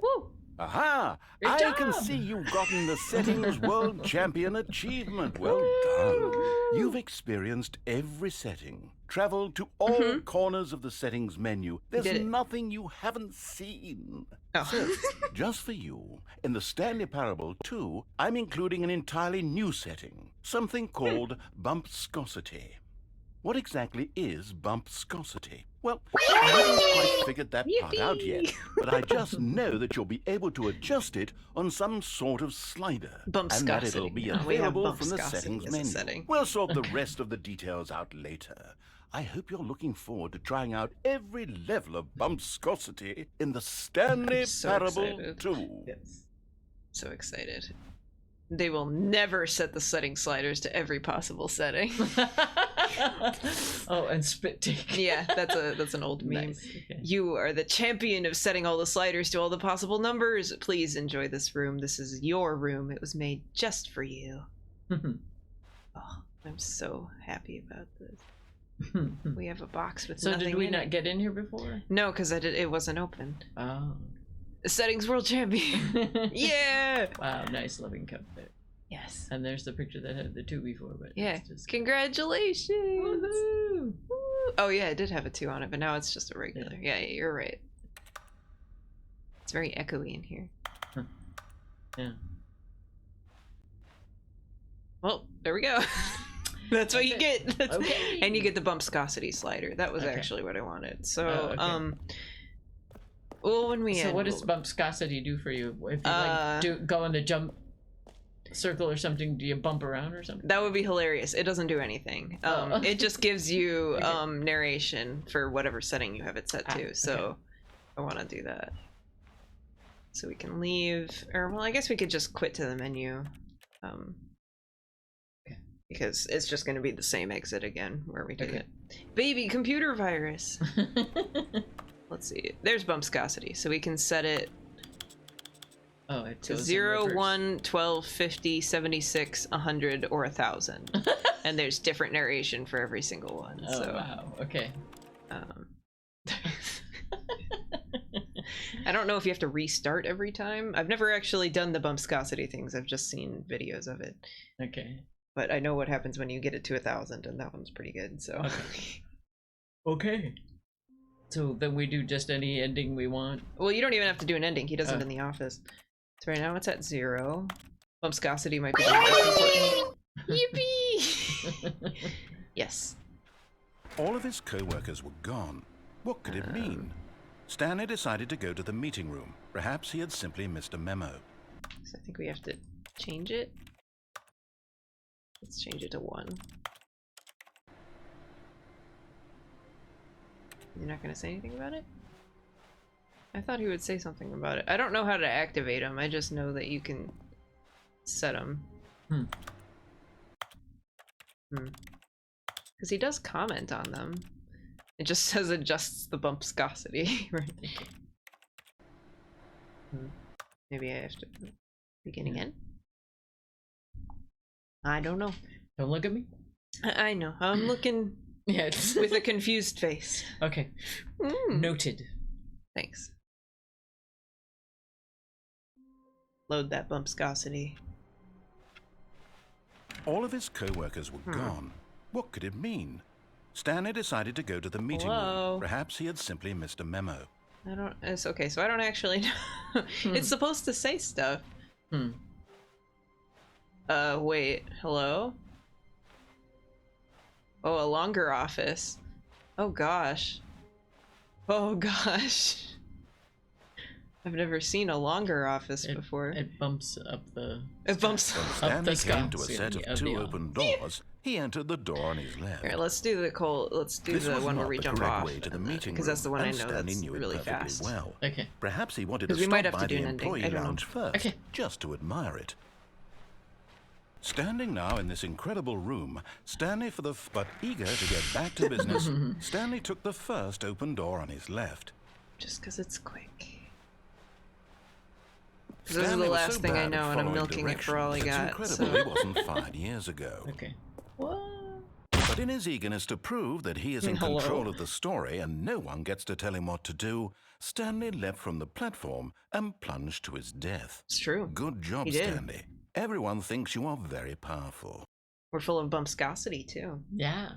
Woo! Aha! Good I job. can see you've gotten the Settings World Champion Achievement. Well done. You've experienced every setting, traveled to all corners of the settings menu. There's nothing you haven't seen. Oh. So, just for you, in the Stanley Parable 2, I'm including an entirely new setting, something called bumpscosity. What exactly is bumpscosity? Well, I haven't quite figured that part out yet, but I just know that you'll be able to adjust it on some sort of slider, and that it'll be available from the settings menu. We'll sort the rest of the details out later. I hope you're looking forward to trying out every level of bumpscosity in the Stanley Parable 2. Yes. So excited. They will never set the setting sliders to every possible setting. Oh, and spit take. Yeah, that's an old meme. Nice. Okay. You are the champion of setting all the sliders to all the possible numbers. Please enjoy this room. This is your room. It was made just for you. Oh, I'm so happy about this. We have a box with nothing in it. So did we not get in here before? No, because it wasn't open. Oh. Settings world champion. Yeah. Wow, nice loving cup there. Yes. And there's the picture that had the 2 before, but Yeah. just... Congratulations. Woohoo! Oh yeah, it did have a 2 on it, but now it's just a regular. Yeah, you're right. It's very echoey in here. Yeah. Well, there we go. That's what you get. Okay. And you get the bumpscosity slider. That was actually what I wanted. So, well, when we So what does bumpscosity do for you? If you go in the jump circle or something, do you bump around or something? That would be hilarious. It doesn't do anything. It just gives you narration for whatever setting you have it set to. So I want to do that. So we can leave, or well, I guess we could just quit to the menu. Because it's just going to be the same exit again where we did it. Baby computer virus. Let's see. There's bumpscosity, so we can set it to 0, 1, 12, 50, 76, 100, or 1,000. And there's different narration for every single one. Oh, so, wow. Okay. I don't know if you have to restart every time. I've never actually done the bumpscosity things. I've just seen videos of it. Okay. But I know what happens when you get it to 1,000, and that one's pretty good. So. Okay. So then we do just any ending we want. Well, you don't even have to do an ending. He does it in the office. So right now it's at 0. Bumpscosity might be the most important. Yippee! Yes. All of his co-workers were gone. What could it mean? Stanley decided to go to the meeting room. Perhaps he had simply missed a memo. So I think we have to change it. Let's change it to 1. You're not going to say anything about it? I thought he would say something about it. I don't know how to activate him. I just know that you can set him. Because he does comment on them. It just says adjusts the bumpscosity. Right. Maybe I have to begin again. I don't know. Don't look at me. I know. I'm looking with a confused face. Okay. Noted. Thanks. Load that bumpscosity. All of his co-workers were gone. What could it mean? Stanley decided to go to the meeting room. Perhaps he had simply missed a memo. I don't. It's okay. So I don't actually know. It's supposed to say stuff. Wait. Hello? Oh, a longer office. Oh gosh. Oh gosh. I've never seen a longer office before. It bumps up the... It bumps When up the Stanley came to a scale set of of the two open doors, he entered the door on his left. Alright, let's do the This the was one not where we the jump correct off. way to the meeting Because that's the room, one I and know Stanley that's knew it really perfectly fast. well. Okay. Perhaps he wanted to 'Cause we might stop have by to do the an ending. employee I don't know. lounge first, Okay. just to admire it. Standing now in this incredible room, Stanley but eager to get back to business, Stanley took the first open door on his left. Just because it's quick. This is Stanley the was last so thing I bad know, at and I'm following milking it for all I directions, got. It's So. incredible he wasn't fired years ago. Okay. What? But in his eagerness to prove that he is in Hello. control of the story and no one gets to tell him what to do, Stanley leapt from the platform and plunged to his death. It's true. Good job, He did. Stanley. Everyone thinks you are very powerful. We're full of bumpscosity too. Yeah.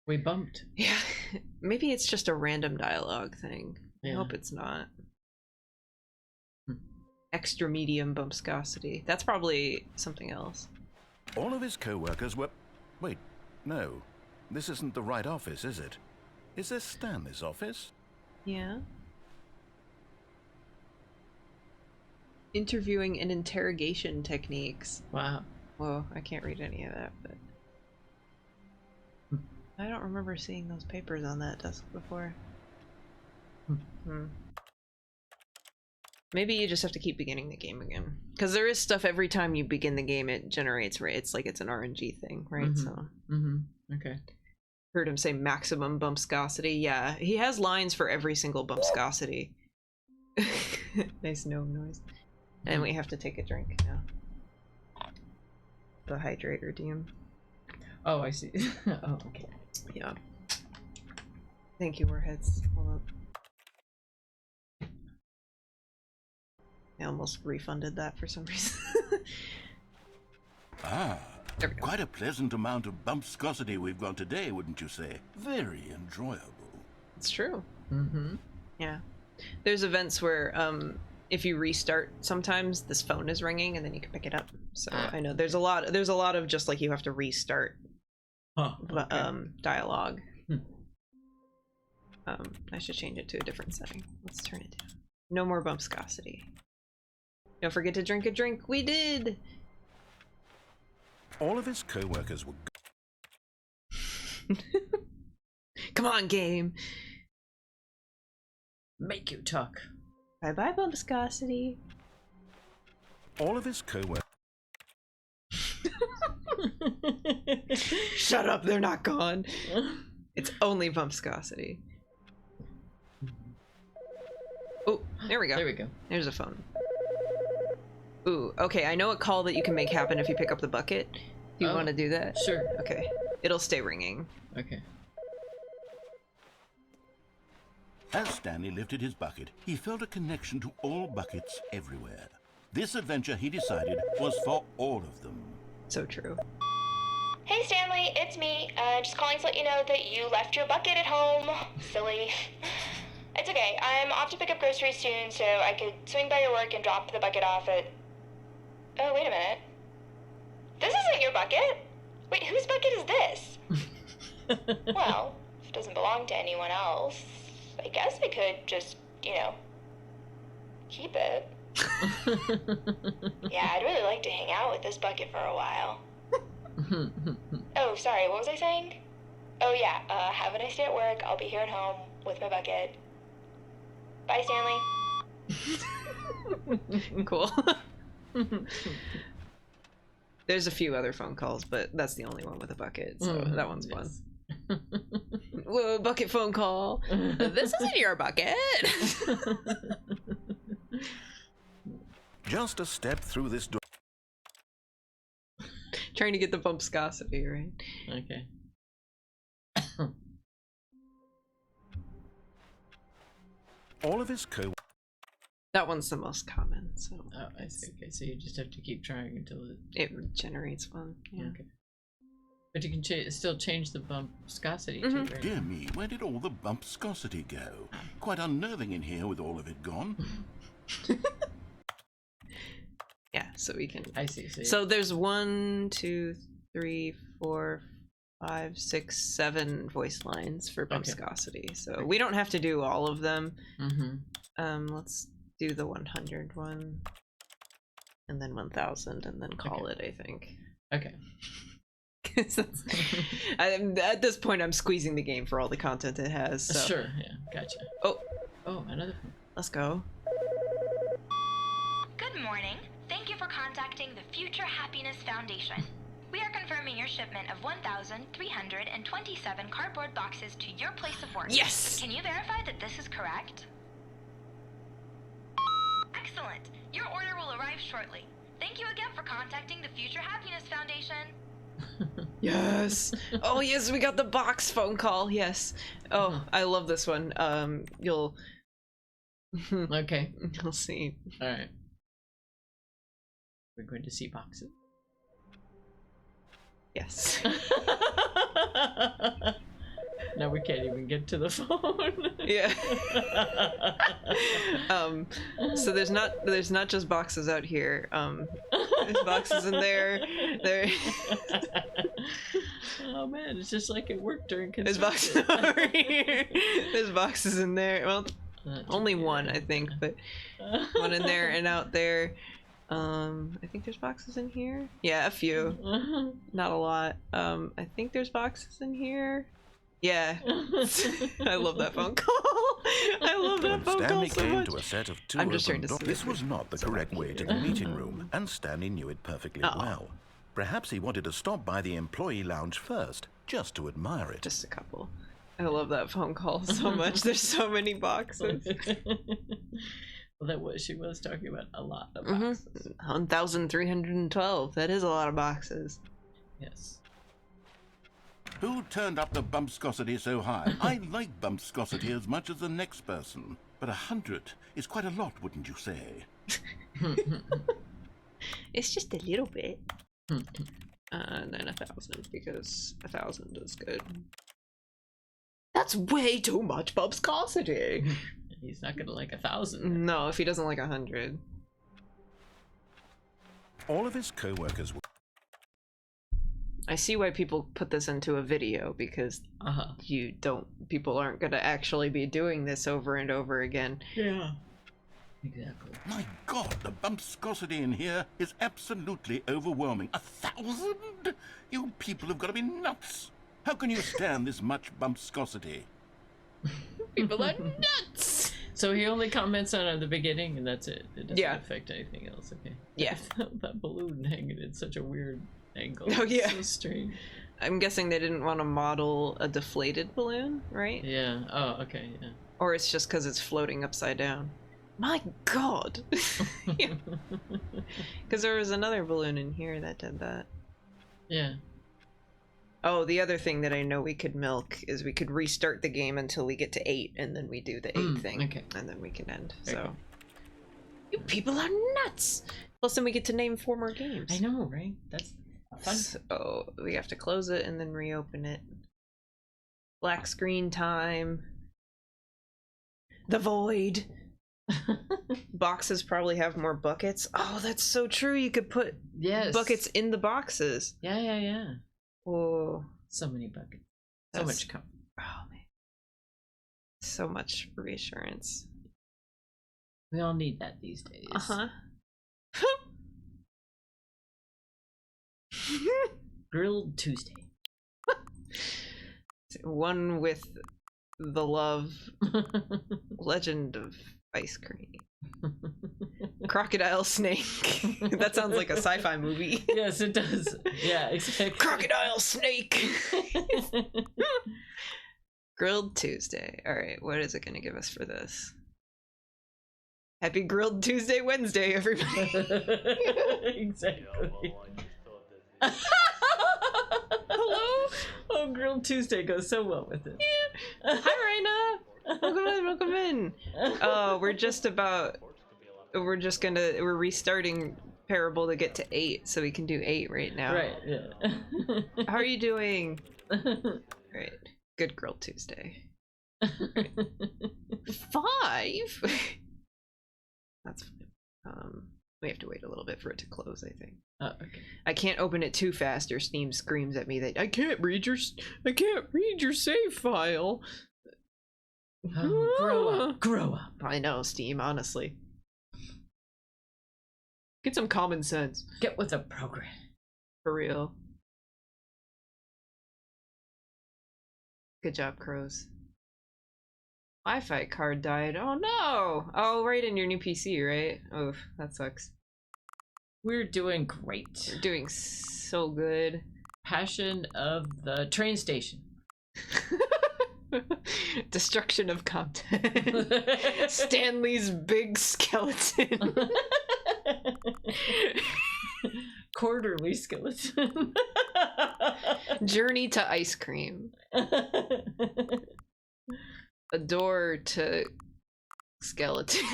We bumped. Yeah. Maybe it's just a random dialogue thing. Yeah. I hope it's not. Extra medium bumpscosity. That's probably something else. All of his co-workers were... Wait, no. This isn't the right office, is it? Is this Stanley's office? Yeah. Interviewing and interrogation techniques. Wow. Whoa, I can't read any of that, but... I don't remember seeing those papers on that desk before. Maybe you just have to keep beginning the game again. Because there is stuff every time you begin the game, it generates, right? It's like it's an RNG thing, right? So Okay. heard him say maximum bumpscosity. Yeah, he has lines for every single bumpscosity. Nice gnome noise. And we have to take a drink now. The hydrator DM. Oh, I see. Oh, okay. Yeah. Thank you, Warheads. Hold up. I almost refunded that for some reason. Ah, There we go. quite a pleasant amount of bumpscosity we've got today, wouldn't you say? Very enjoyable. It's true. Mm-hmm. Yeah. There's events where if you restart, sometimes this phone is ringing and then you can pick it up. So I know there's a lot of just like you have to restart dialogue. I should change it to a different setting. Let's turn it down. No more bumpscosity. Don't forget to drink a drink. We did. All of his co-workers were... Come on, game. Make you talk. Bye bye, bumpscosity. All of his co-workers... Shut up, they're not gone. It's only bumpscosity. Oh, there we go. There we go. There's a phone. Ooh, okay, I know a call that you can make happen if you pick up the bucket. Do you want to do that? Sure. Okay. It'll stay ringing. Okay. As Stanley lifted his bucket, he felt a connection to all buckets everywhere. This adventure, he decided, was for all of them. So true. Hey Stanley, it's me. Just calling to let you know that you left your bucket at home. Silly. It's okay. I'm off to pick up groceries soon, so I could swing by your work and drop the bucket off at... Oh, wait a minute. This isn't your bucket. Wait, whose bucket is this? Well, if it doesn't belong to anyone else, I guess I could just, keep it. Yeah, I'd really like to hang out with this bucket for a while. Oh, sorry, what was I saying? Oh yeah, have a nice day at work. I'll be here at home with my bucket. Bye, Stanley. Cool. There's a few other phone calls, but that's the only one with a bucket, so that one's fun. Whoa, bucket phone call. This isn't your bucket. Just a step through this door. Trying to get the bumpscosity, right? Okay. All of his co... That one's the most common, so Oh, I see. Okay, so you just have to keep trying until it... it generates one. Yeah. Okay. But you can still change the bumpscosity too, right? Dear me, where did all the bumpscosity go? Quite unnerving in here with all of it gone. Yeah, so we can. I see. So there's 1, 2, 3, 4, 5, 6, 7 voice lines for bumpscosity. So we don't have to do all of them. Mm-hmm. Let's do the 100 one, and then 1000, and then call it, I think. Okay. At this point, I'm squeezing the game for all the content it has. So. Sure, yeah, gotcha. Oh, another phone. Let's go. Good morning. Thank you for contacting the Future Happiness Foundation. We are confirming your shipment of 1,327 cardboard boxes to your place of work. Yes! Can you verify that this is correct? Excellent. Your order will arrive shortly. Thank you again for contacting the Future Happiness Foundation. Yes. Oh yes, we got the box phone call. Yes. Oh, I love this one. You'll. Okay. You'll see. All right. We're going to see boxes. Yes. Now we can't even get to the phone. Yeah. So there's not just boxes out here. There's boxes in there. Oh man, it's just like it worked during There's construction. boxes over here. There's boxes in there. Well, only one, I think, but one in there and out there. I think there's boxes in here. Yeah, a few. Not a lot. I think there's boxes in here. Yeah. I love that phone call. I love that phone call Stanley so came much. to a set of two I'm just trying open to doors. see This if was not the correct way to the meeting room, and Stanley knew it perfectly well. Perhaps he wanted to stop by the employee lounge first, just to admire it. Just a couple. I love that phone call so much. There's so many boxes. Well, that was she was talking about a lot of boxes. 1,312. That is a lot of boxes. Yes. Who turned up the bumpscosity so high? I like bumpscosity as much as the next person, but 100 is quite a lot, wouldn't you say? It's just a little bit. And then 1,000, because 1,000 is good. That's way too much bumpscosity. He's not gonna like 1,000. No, if he doesn't like 100. All of his co-workers were... I see why people put this into a video, because people aren't gonna actually be doing this over and over again. Yeah. Exactly. My God, the bumpscosity in here is absolutely overwhelming. 1,000? You people have got to be nuts. How can you stand this much bumpscosity? People are nuts! So he only comments on it at the beginning, and that's it. It doesn't affect anything else. Okay. Yeah. That balloon hanging in such a weird angle. Oh yeah. It's so strange. I'm guessing they didn't want to model a deflated balloon, right? Yeah. Oh, okay. Yeah. Or it's just because it's floating upside down. My God! Because there was another balloon in here that did that. Yeah. Oh, the other thing that I know we could milk is we could restart the game until we get to 8, and then we do the 8 thing. Okay. And then we can end. Okay. So. You people are nuts! Plus then we get to name 4 more games. I know, right? That's fun. So we have to close it and then reopen it. Black screen time. The void. Boxes probably have more buckets. Oh, that's so true. You could put buckets in the boxes. Yeah. Oh, So many buckets. So much comfort. Oh man. So much reassurance. We all need that these days. Grilled Tuesday. One with the love legend of ice cream. Crocodile snake. That sounds like a sci-fi movie. Yes, it does. Yeah, exactly. Crocodile snake. Grilled Tuesday. All right, what is it going to give us for this? Happy Grilled Tuesday Wednesday, everybody. Exactly. Hello? Oh, Grilled Tuesday goes so well with it. Yeah. Hi, Raina. Welcome in. Oh, we're restarting Parable to get to 8, so we can do 8 right now. Right, yeah. How are you doing? Right. Good Grilled Tuesday. Right. 5? That's fine. We have to wait a little bit for it to close, I think. Okay. I can't open it too fast or Steam screams at me that I can't read your save file. Oh, grow up. I know, Steam, honestly. Get some common sense. Get with the program. For real. Good job, Crows. Wi-Fi card died. Oh no! Oh, right in your new PC, right? Oh, that sucks. We're doing great. We're doing so good. Passion of the train station. Destruction of content. Stanley's big skeleton. Quarterly skeleton. Journey to ice cream. A door to skeleton.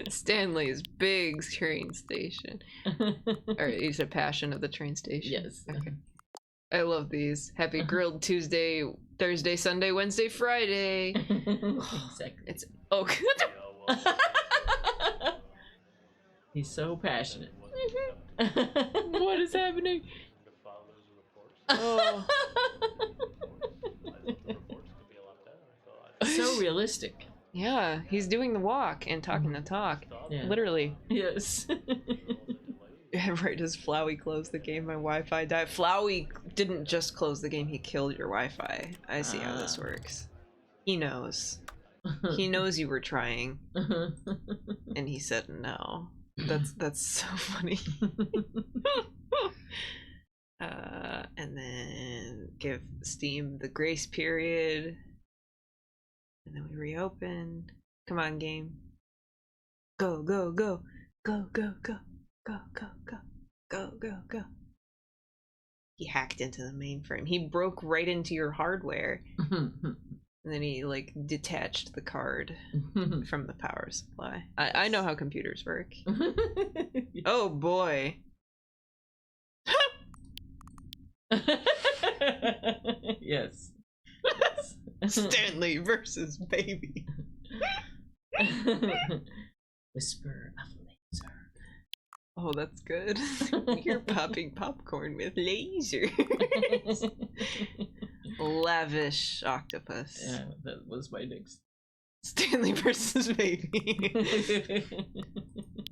Stanley's big train station. Or you said passion of the train station. Yes. Okay. I love these. Happy grilled Tuesday, Thursday, Sunday, Wednesday, Friday. Exactly. It's He's so passionate. What is happening? Oh. So realistic. Yeah, he's doing the walk and talking the talk. Yeah. Literally. Yes. Right as Flowey closed the game, my Wi-Fi died. Flowey didn't just close the game, he killed your Wi-Fi. I see how this works. He knows. He knows you were trying. And he said no. That's so funny. And then give Steam the grace period. And then we reopen. Come on, game. Go, go, go. Go, go, go. Go, go, go. Go, go, go. He hacked into the mainframe. He broke right into your hardware. And then he, like, detached the card from the power supply. I know how computers work. Oh, boy. Yes. Stanley versus baby. Whisper of laser. Oh, that's good. You're popping popcorn with lasers. Lavish octopus. Yeah, that was my next. Stanley versus baby.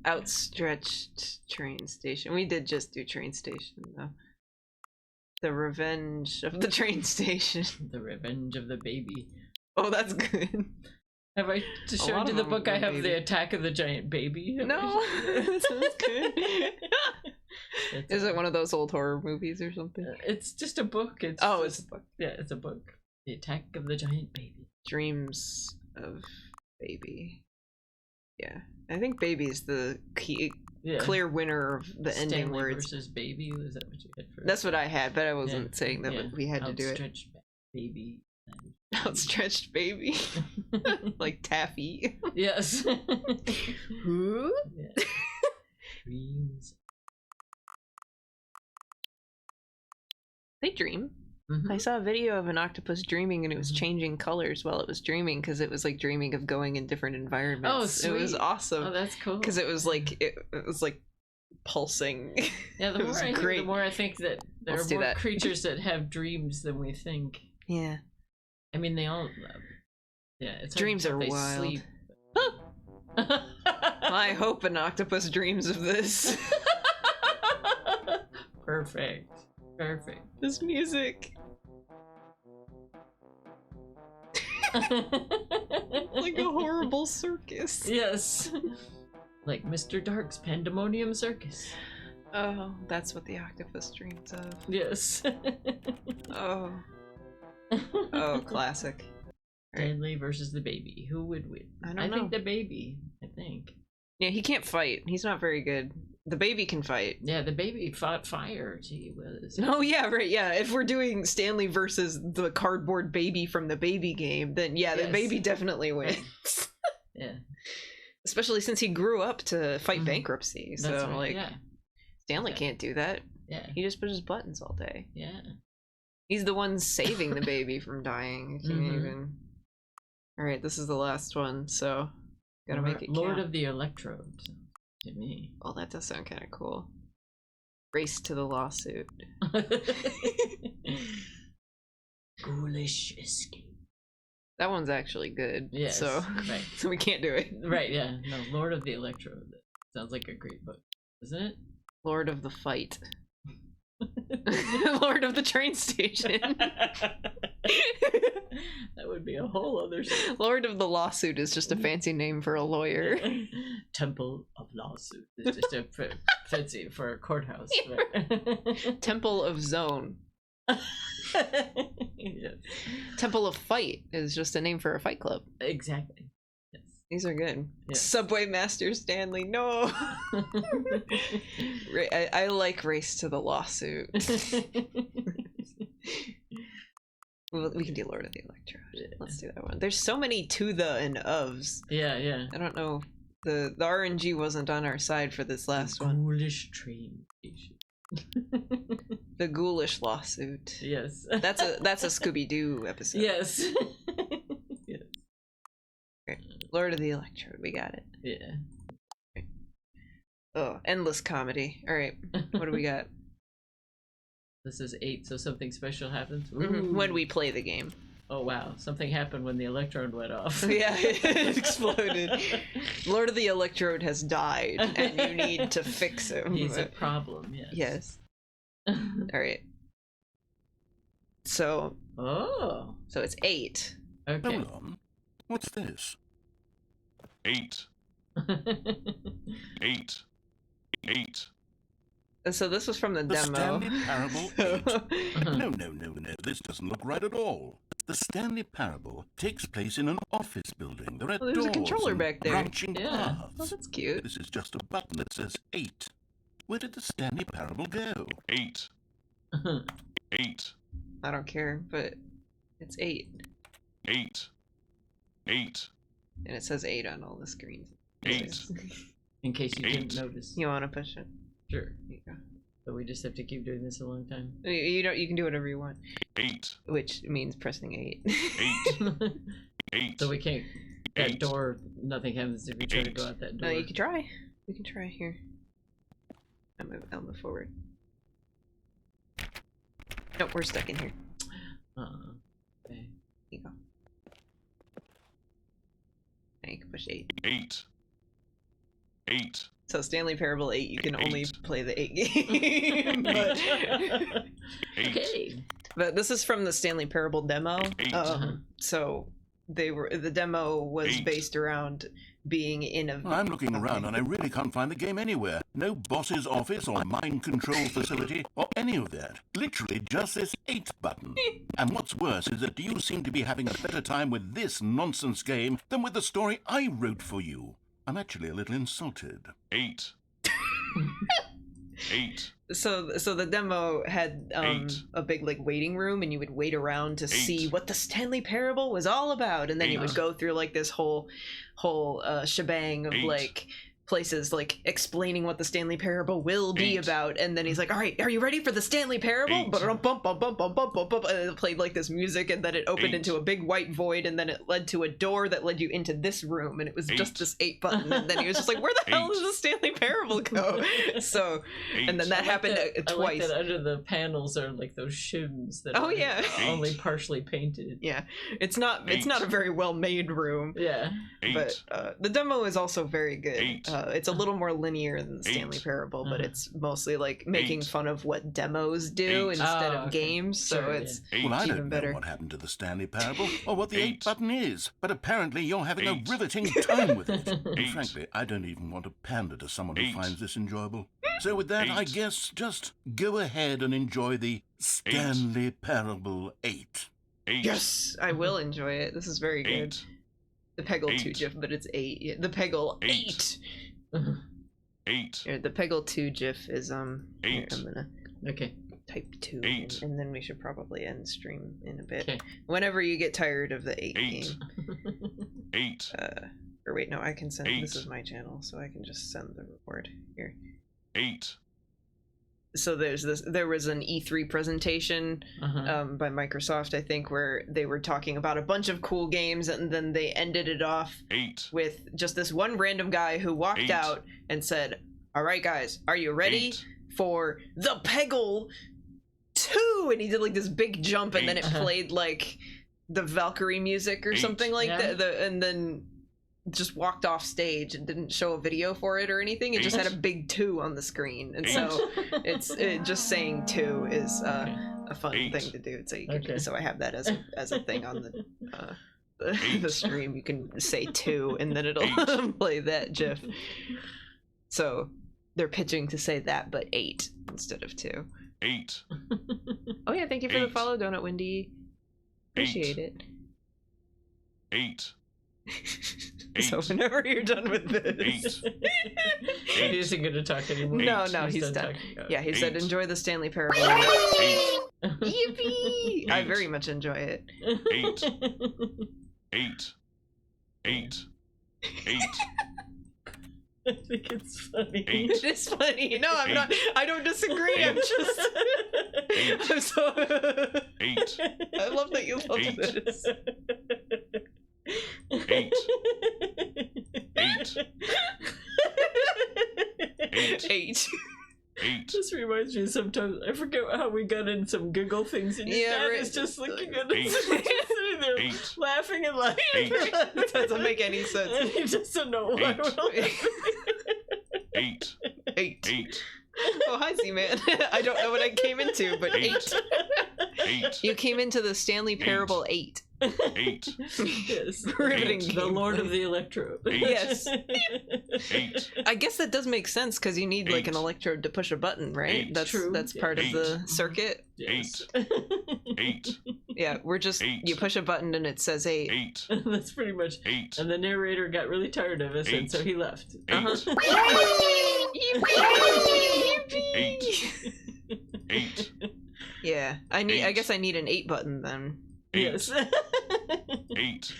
Outstretched train station. We did just do train station though. The revenge of the train station. The revenge of the baby. Oh, that's good. Have I showed you the book? I have the Attack of the Giant Baby. No, that sounds good. Is it one of those old horror movies or something? It's just a book. It's a book. Yeah, it's a book. The Attack of the Giant Baby. Dreams of baby. Yeah, I think baby is the key. Yeah. Clear winner of the Stanley ending words. Versus baby. Was that what you had first? That's what I had, but I wasn't saying that we had to do it. Outstretched baby. Outstretched baby. Like taffy. Yes. Who? Yeah. Dreams. They dream. I saw a video of an octopus dreaming and it was changing colors while it was dreaming because it was like dreaming of going in different environments. Oh, sweet. It was awesome. Oh, that's cool. Because it was like pulsing. Yeah, the more I hear, the more I think that there are more creatures that have dreams than we think. Yeah. I mean, they all. Yeah, it's dreams are wild. Sleep. Well, I hope an octopus dreams of this. Perfect. Perfect. This music. Like a horrible circus. Yes. Like Mr. Dark's Pandemonium Circus. Oh, that's what the octopus dreams of. Yes. Oh. Oh, classic. Stanley versus the baby. Who would win? I don't know. I think the baby. I think. Yeah, he can't fight. He's not very good. The baby can fight. Yeah, the baby fought fire. Gee whiz. Oh, yeah, right, yeah. If we're doing Stanley versus the cardboard baby from the baby game, then yeah, the baby definitely wins. Yeah. Especially since he grew up to fight bankruptcy. So, that's right, like, yeah. Stanley can't do that. Yeah. He just pushes buttons all day. Yeah. He's the one saving the baby from dying. He can't even... Alright, this is the last one, so gotta make it count. Lord of the Electrode. To me. Oh, that does sound kind of cool. Race to the lawsuit. Ghoulish escape. That one's actually good. Yes, So, right. so we can't do it. Right, yeah. No, Lord of the Electrode. Sounds like a great book, isn't it? Lord of the Fight. Lord of the Train Station. That would be a whole other Lord of the Lawsuit is just a fancy name for a lawyer. Temple of Lawsuit. It's just a fancy for a courthouse. Right? Temple of Zone. Yes. Temple of Fight is just a name for a fight club. Exactly. Yes. These are good. Yes. Subway Master Stanley, no. I like Race to the Lawsuit. Well, we can do Lord of the Electrode. Yeah. Let's do that one. There's so many to the and ofs. Yeah. I don't know. The RNG wasn't on our side for this last one. Ghoulish train station. The Ghoulish Lawsuit. Yes. That's a Scooby-Doo episode. Yes. Yes. Lord of the Electrode, we got it. Yeah. Oh, endless comedy. All right, what do we got? This is 8, so something special happens. When we play the game. Oh wow, something happened when the electrode went off. Yeah, it exploded. Lord of the Electrode has died, and you need to fix him. He's a problem. Yes. Yes. All right. So it's 8. Okay. Hold on. What's this? 8. 8. 8. So this was from the The demo. Stanley Parable 8. No, this doesn't look right at all. The Stanley Parable takes place in an office building. There are Oh, there's a doors controller and back there. branching Yeah. Oh, paths. that's cute. This is just a button that says 8. Where did the Stanley Parable go? 8. 8. I don't care, but it's 8. 8. 8. And it says 8 on all the screens. 8. In case you 8. didn't notice. You want to push it? Sure. There you go. But we just have to keep doing this a long time. You don't. You can do whatever you want. 8. Which means pressing 8. 8. 8. So we can't. That 8. door, nothing happens if you try to go out that door. No, you can try. We can try here. I'll move forward. Nope, we're stuck in here. Okay. Here you go. Now you can push 8. 8. 8. So Stanley Parable 8, you can only 8. play the 8 game. 8. Okay. But this is from the Stanley Parable demo. 8. So the demo was 8. based around being in a. I'm looking around and I really can't find the game anywhere. No boss's office or mind control facility or any of that. Literally just this 8 button. And what's worse is that you seem to be having a better time with this nonsense game than with the story I wrote for you. I'm actually a little insulted. 8. 8. So the demo had 8. a big like waiting room, and you would wait around to 8. see what the Stanley Parable was all about, and then you 8. would go through like this whole shebang of 8. like places like explaining what the Stanley Parable will be 8. about, and then he's like, all right, are you ready for the Stanley Parable? 8. And it played like this music, and then it opened 8. into a big white void, and then it led to a door that led you into this room, and it was 8. just this 8 button, and then he was just like, where the hell 8. does the Stanley Parable go? So 8. and then that happened I like twice. that under the panels are like those shims that Oh, are yeah. only 8. partially painted. Yeah, it's not a very well made room. Yeah. 8. But the demo is also very good. 8. It's a little more linear than the Stanley 8. Parable, but Uh-huh. it's mostly like making 8. fun of what demos do 8. instead Oh, of okay. games. So Sure, it's 8. Well, I even don't better. know what happened to the Stanley Parable or what the 8 8. button is, but apparently you're having 8. a riveting time with it. And 8. frankly, I don't even want to pander to someone who 8. finds this enjoyable. So with that, I 8. guess just go ahead and enjoy the Stanley Parable 8. 8. Yes, I will enjoy it. This is very good. 8. The Peggle 2 8. GIF, but it's 8. Yeah, the Peggle 8. 8. 8. Here, the Peggle 2 GIF is here, 8. I'm gonna Okay. type 2 8. and then we should probably end stream in a bit. Okay. Whenever you get tired of the 8 8. game. 8. Or wait, no, I can send 8. this is my channel, so I can just send the reward here. 8. So there was an E3 presentation Uh-huh. by Microsoft, I think, where they were talking about a bunch of cool games, and then they ended it off 8. with just this one random guy who walked 8. out and said, all right guys, are you ready 8. for the Peggle 2? And he did like this big jump, and then it 8. played like the Valkyrie music or 8. something like Yeah. that, and then just walked off stage and didn't show a video for it or anything. It just had a big 2 on the screen, and so just saying 2 is a fun 8. thing to do. So you can, Okay. so I have that as a thing on the stream. You can say 2 and then it'll play that GIF. So they're pitching to say that, but 8 instead of 2. 8. Oh yeah, thank you for the 8. follow, Donut Wendy. Appreciate it. 8. So 8. whenever you're done with this. 8. He isn't going to talk anymore. No, he's done. talking. Yeah, he said 8. enjoy the Stanley Parable. 8. Yippee! I 8. very much enjoy it. 8. 8. 8. 8. I think it's funny. 8. It is funny. No, I'm not. I don't disagree. I'm just. 8. I'm so. 8. I love that you love 8. this. 8. 8. 8. 8. 8. This reminds me sometimes, I forget how we got in some giggle things, and your Yeah, dad right. is just looking at us, 8. and we're just sitting there 8. laughing and laughing. 8. That doesn't make any sense. And he doesn't know why 8. we're laughing. 8. 8. 8. Oh, hi, Z-Man. I don't know what I came into, but 8. 8. You came into the Stanley Parable 8. 8. Yes. Riveting Eight. The game. Lord of the Electrode. 8. Yes. 8. I guess that does make sense because you need like an 8. electrode to push a button, right? 8. That's True. that's part of 8. the circuit. Yes. 8. Yeah, we're just 8. you push a button and it says 8. 8. That's pretty much. 8. And the narrator got really tired of us, and 8. so he left. 8. 8. 8. Yeah, I need. I 8. guess I need an 8 button then. 8. Yes. 8.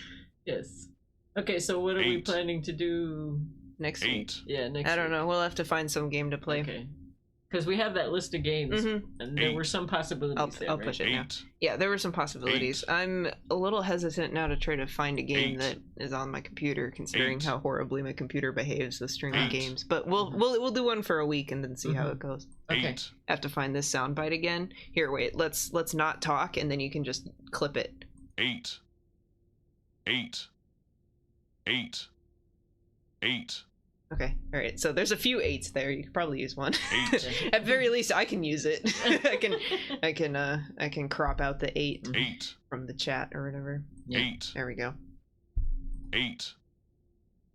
Yes. Okay, so what are we 8. planning to do? Next week. 8. Yeah, next. I don't week. know. We'll have to find some game to play. Okay. Because we have that list of games, Mhm. and there 8. were some possibilities there. I'll right? push it now. 8. Yeah, there were some possibilities. 8. I'm a little hesitant now to try to find a game 8. that is on my computer, considering 8. how horribly my computer behaves with streaming 8. games. But we'll do one for a week and then see how Mhm. it goes. Okay. 8. I have to find this soundbite again. Here, wait. Let's not talk, and then you can just clip it. 8. 8. 8. 8. Okay. All right. So there's a few 8s there. You could probably use one. 8. At very least, I can use it. I can crop out the 8 8. from the chat or whatever. Yeah. 8. There we go. 8.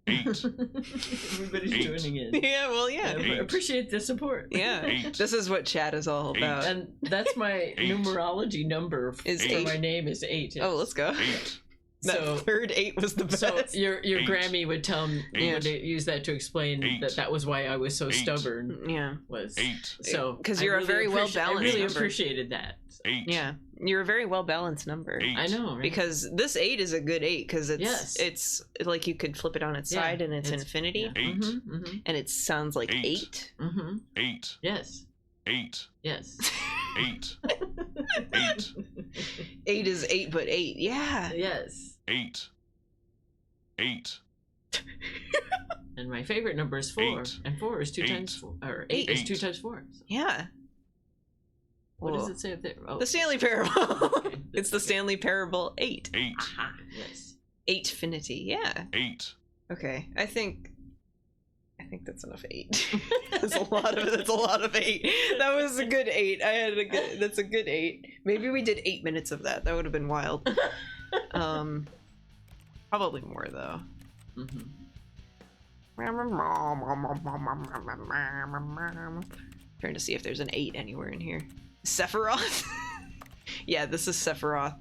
8. Everybody's 8. joining in. Yeah. Well, yeah. I 8. appreciate the support. Yeah. 8. This is what chat is all 8. about. And that's my 8. numerology number Is for 8. my name is 8. Oh, let's go. 8. That So- third 8 was the best. So your 8. Grammy would tell me Eight. would use that to explain 8. that was why I was so 8. stubborn. Yeah. Was 8. so 'Cause I you're a really very appreci- well-balanced I really number. appreciated that. 8. Yeah. You're a very well balanced number. 8. I know, right? Because this 8 is a good 8 because Yes. it's like you could flip it on its Yeah, side and it's it's- infinity yeah. 8. Mm-hmm, and it sounds like 8. 8. mm-hmm. 8. Yes. 8. Yes. 8. 8. 8 is 8 but 8. Yeah. Yes. 8. 8. And my favorite number is 4. 8. And 4 is 2 8. times 4. Or 8 is 2 8. times 4. So Yeah. what does Well, it say up there? Oh, The Stanley Parable. Okay. It's the Stanley Parable 8. 8. aha. Yes. 8finity. Yeah. 8. Okay. I think that's enough 8. That's a lot of 8. That was a good 8. That's a good 8. Maybe we did 8 minutes of that. That would have been wild. Probably more though. Mm-hmm. Trying to see if there's an 8 anywhere in here. Sephiroth? Yeah, this is Sephiroth.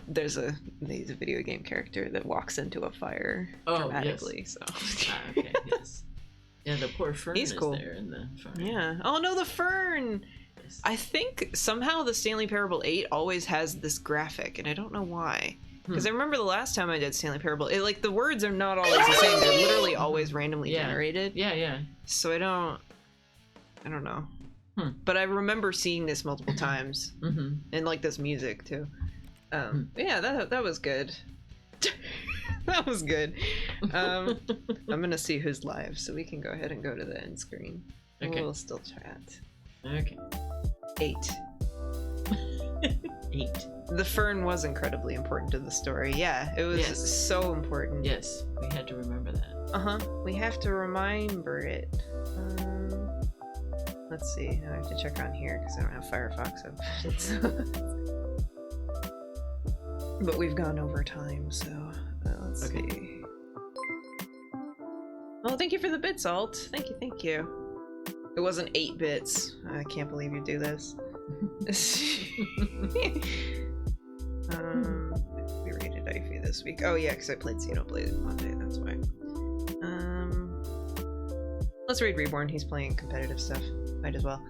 There's a video game character that walks into a fire Oh, dramatically. yes. So Okay. Yes. Yeah, the poor fern He's is cool. there in the fire. yeah. Oh no, the fern. Yes. I think somehow the Stanley Parable 8 always has this graphic, and I don't know why. Because I remember the last time I did Stanley Parable, like the words are not always the same. They're literally always randomly Yeah. generated. Yeah, yeah. So I don't know. Hmm. But I remember seeing this multiple times, Mm-hmm. and like this music too. Yeah, that was good. That was good. I'm gonna see who's live, so we can go ahead and go to the end screen. Okay. We'll still chat. Okay. 8. 8. The fern was incredibly important to the story. Yeah, it was so important. Yes, we had to remember that. We have to remember it. Let's see. I have to check on here because I don't have Firefox updates. But we've gone over time, so let's see. Oh, thank you for the bits, Alt. Thank you. It wasn't 8 bits. I can't believe you do this. We rated Ify this week. Oh yeah, because I played Xenoblade Monday, that's why. Let's raid Reborn. He's playing competitive stuff. Might as well.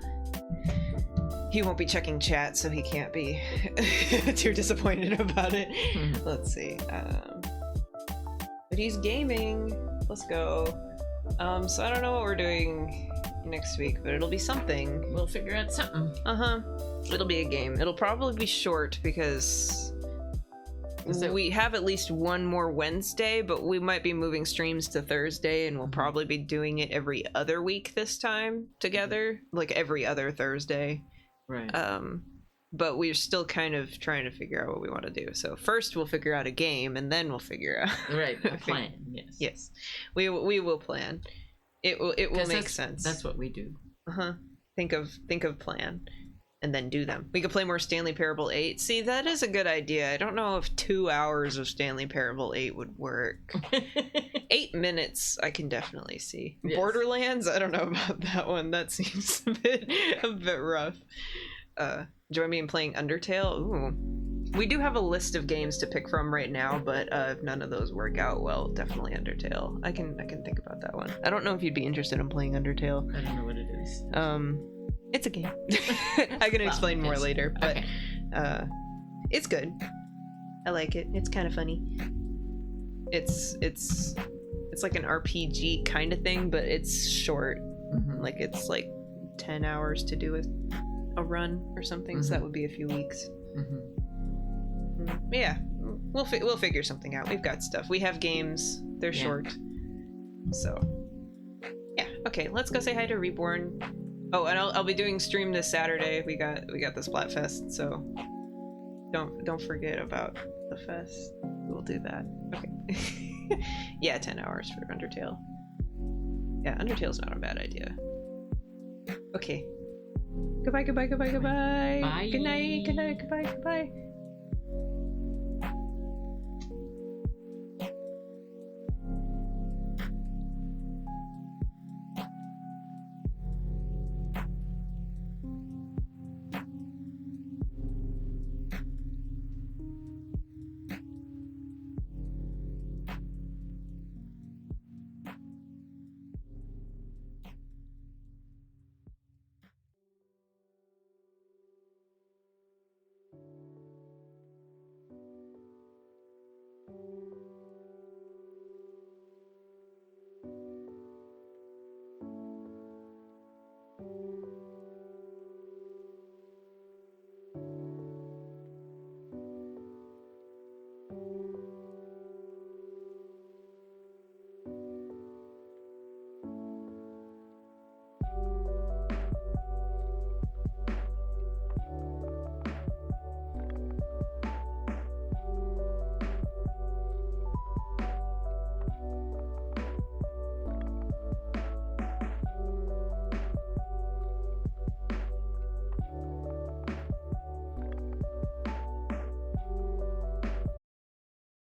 He won't be checking chat, so he can't be too disappointed about it. Let's see. But he's gaming. Let's go. So I don't know what we're doing next week, but it'll be something. We'll figure out something. It'll be a game. It'll probably be short because we have at least one more Wednesday, but we might be moving streams to Thursday, and we'll probably be doing it every other week this time together, like every other Thursday. Right. But we're still kind of trying to figure out what we want to do. So first we'll figure out a game, and then we'll figure out a plan. Yes, we will plan. It will make sense. That's what we do. Think of plan, and then do them. We could play more Stanley Parable 8. See, that is a good idea. I don't know if 2 hours of Stanley Parable 8 would work. 8 minutes, I can definitely see. Yes. Borderlands, I don't know about that one. That seems a bit rough. Join me in playing Undertale. Ooh. We do have a list of games to pick from right now, but if none of those work out, well, definitely Undertale. I can think about that one. I don't know if you'd be interested in playing Undertale. I don't know what it is. It's a game. I can explain more later, but it's good. I like it. It's kind of funny. It's like an RPG kind of thing, but it's short. Like it's like 10 hours to do a run or something, so that would be a few weeks. Yeah, we'll figure something out. We've got stuff. We have games. They're short. So yeah, okay, let's go say hi to Reborn. Oh, and I'll be doing stream this Saturday. We got the Splatfest, so don't forget about the fest. We'll do that. Okay. Yeah, 10 hours for Undertale. Yeah, Undertale's not a bad idea. Okay. Goodbye. Bye. Good night. Goodbye.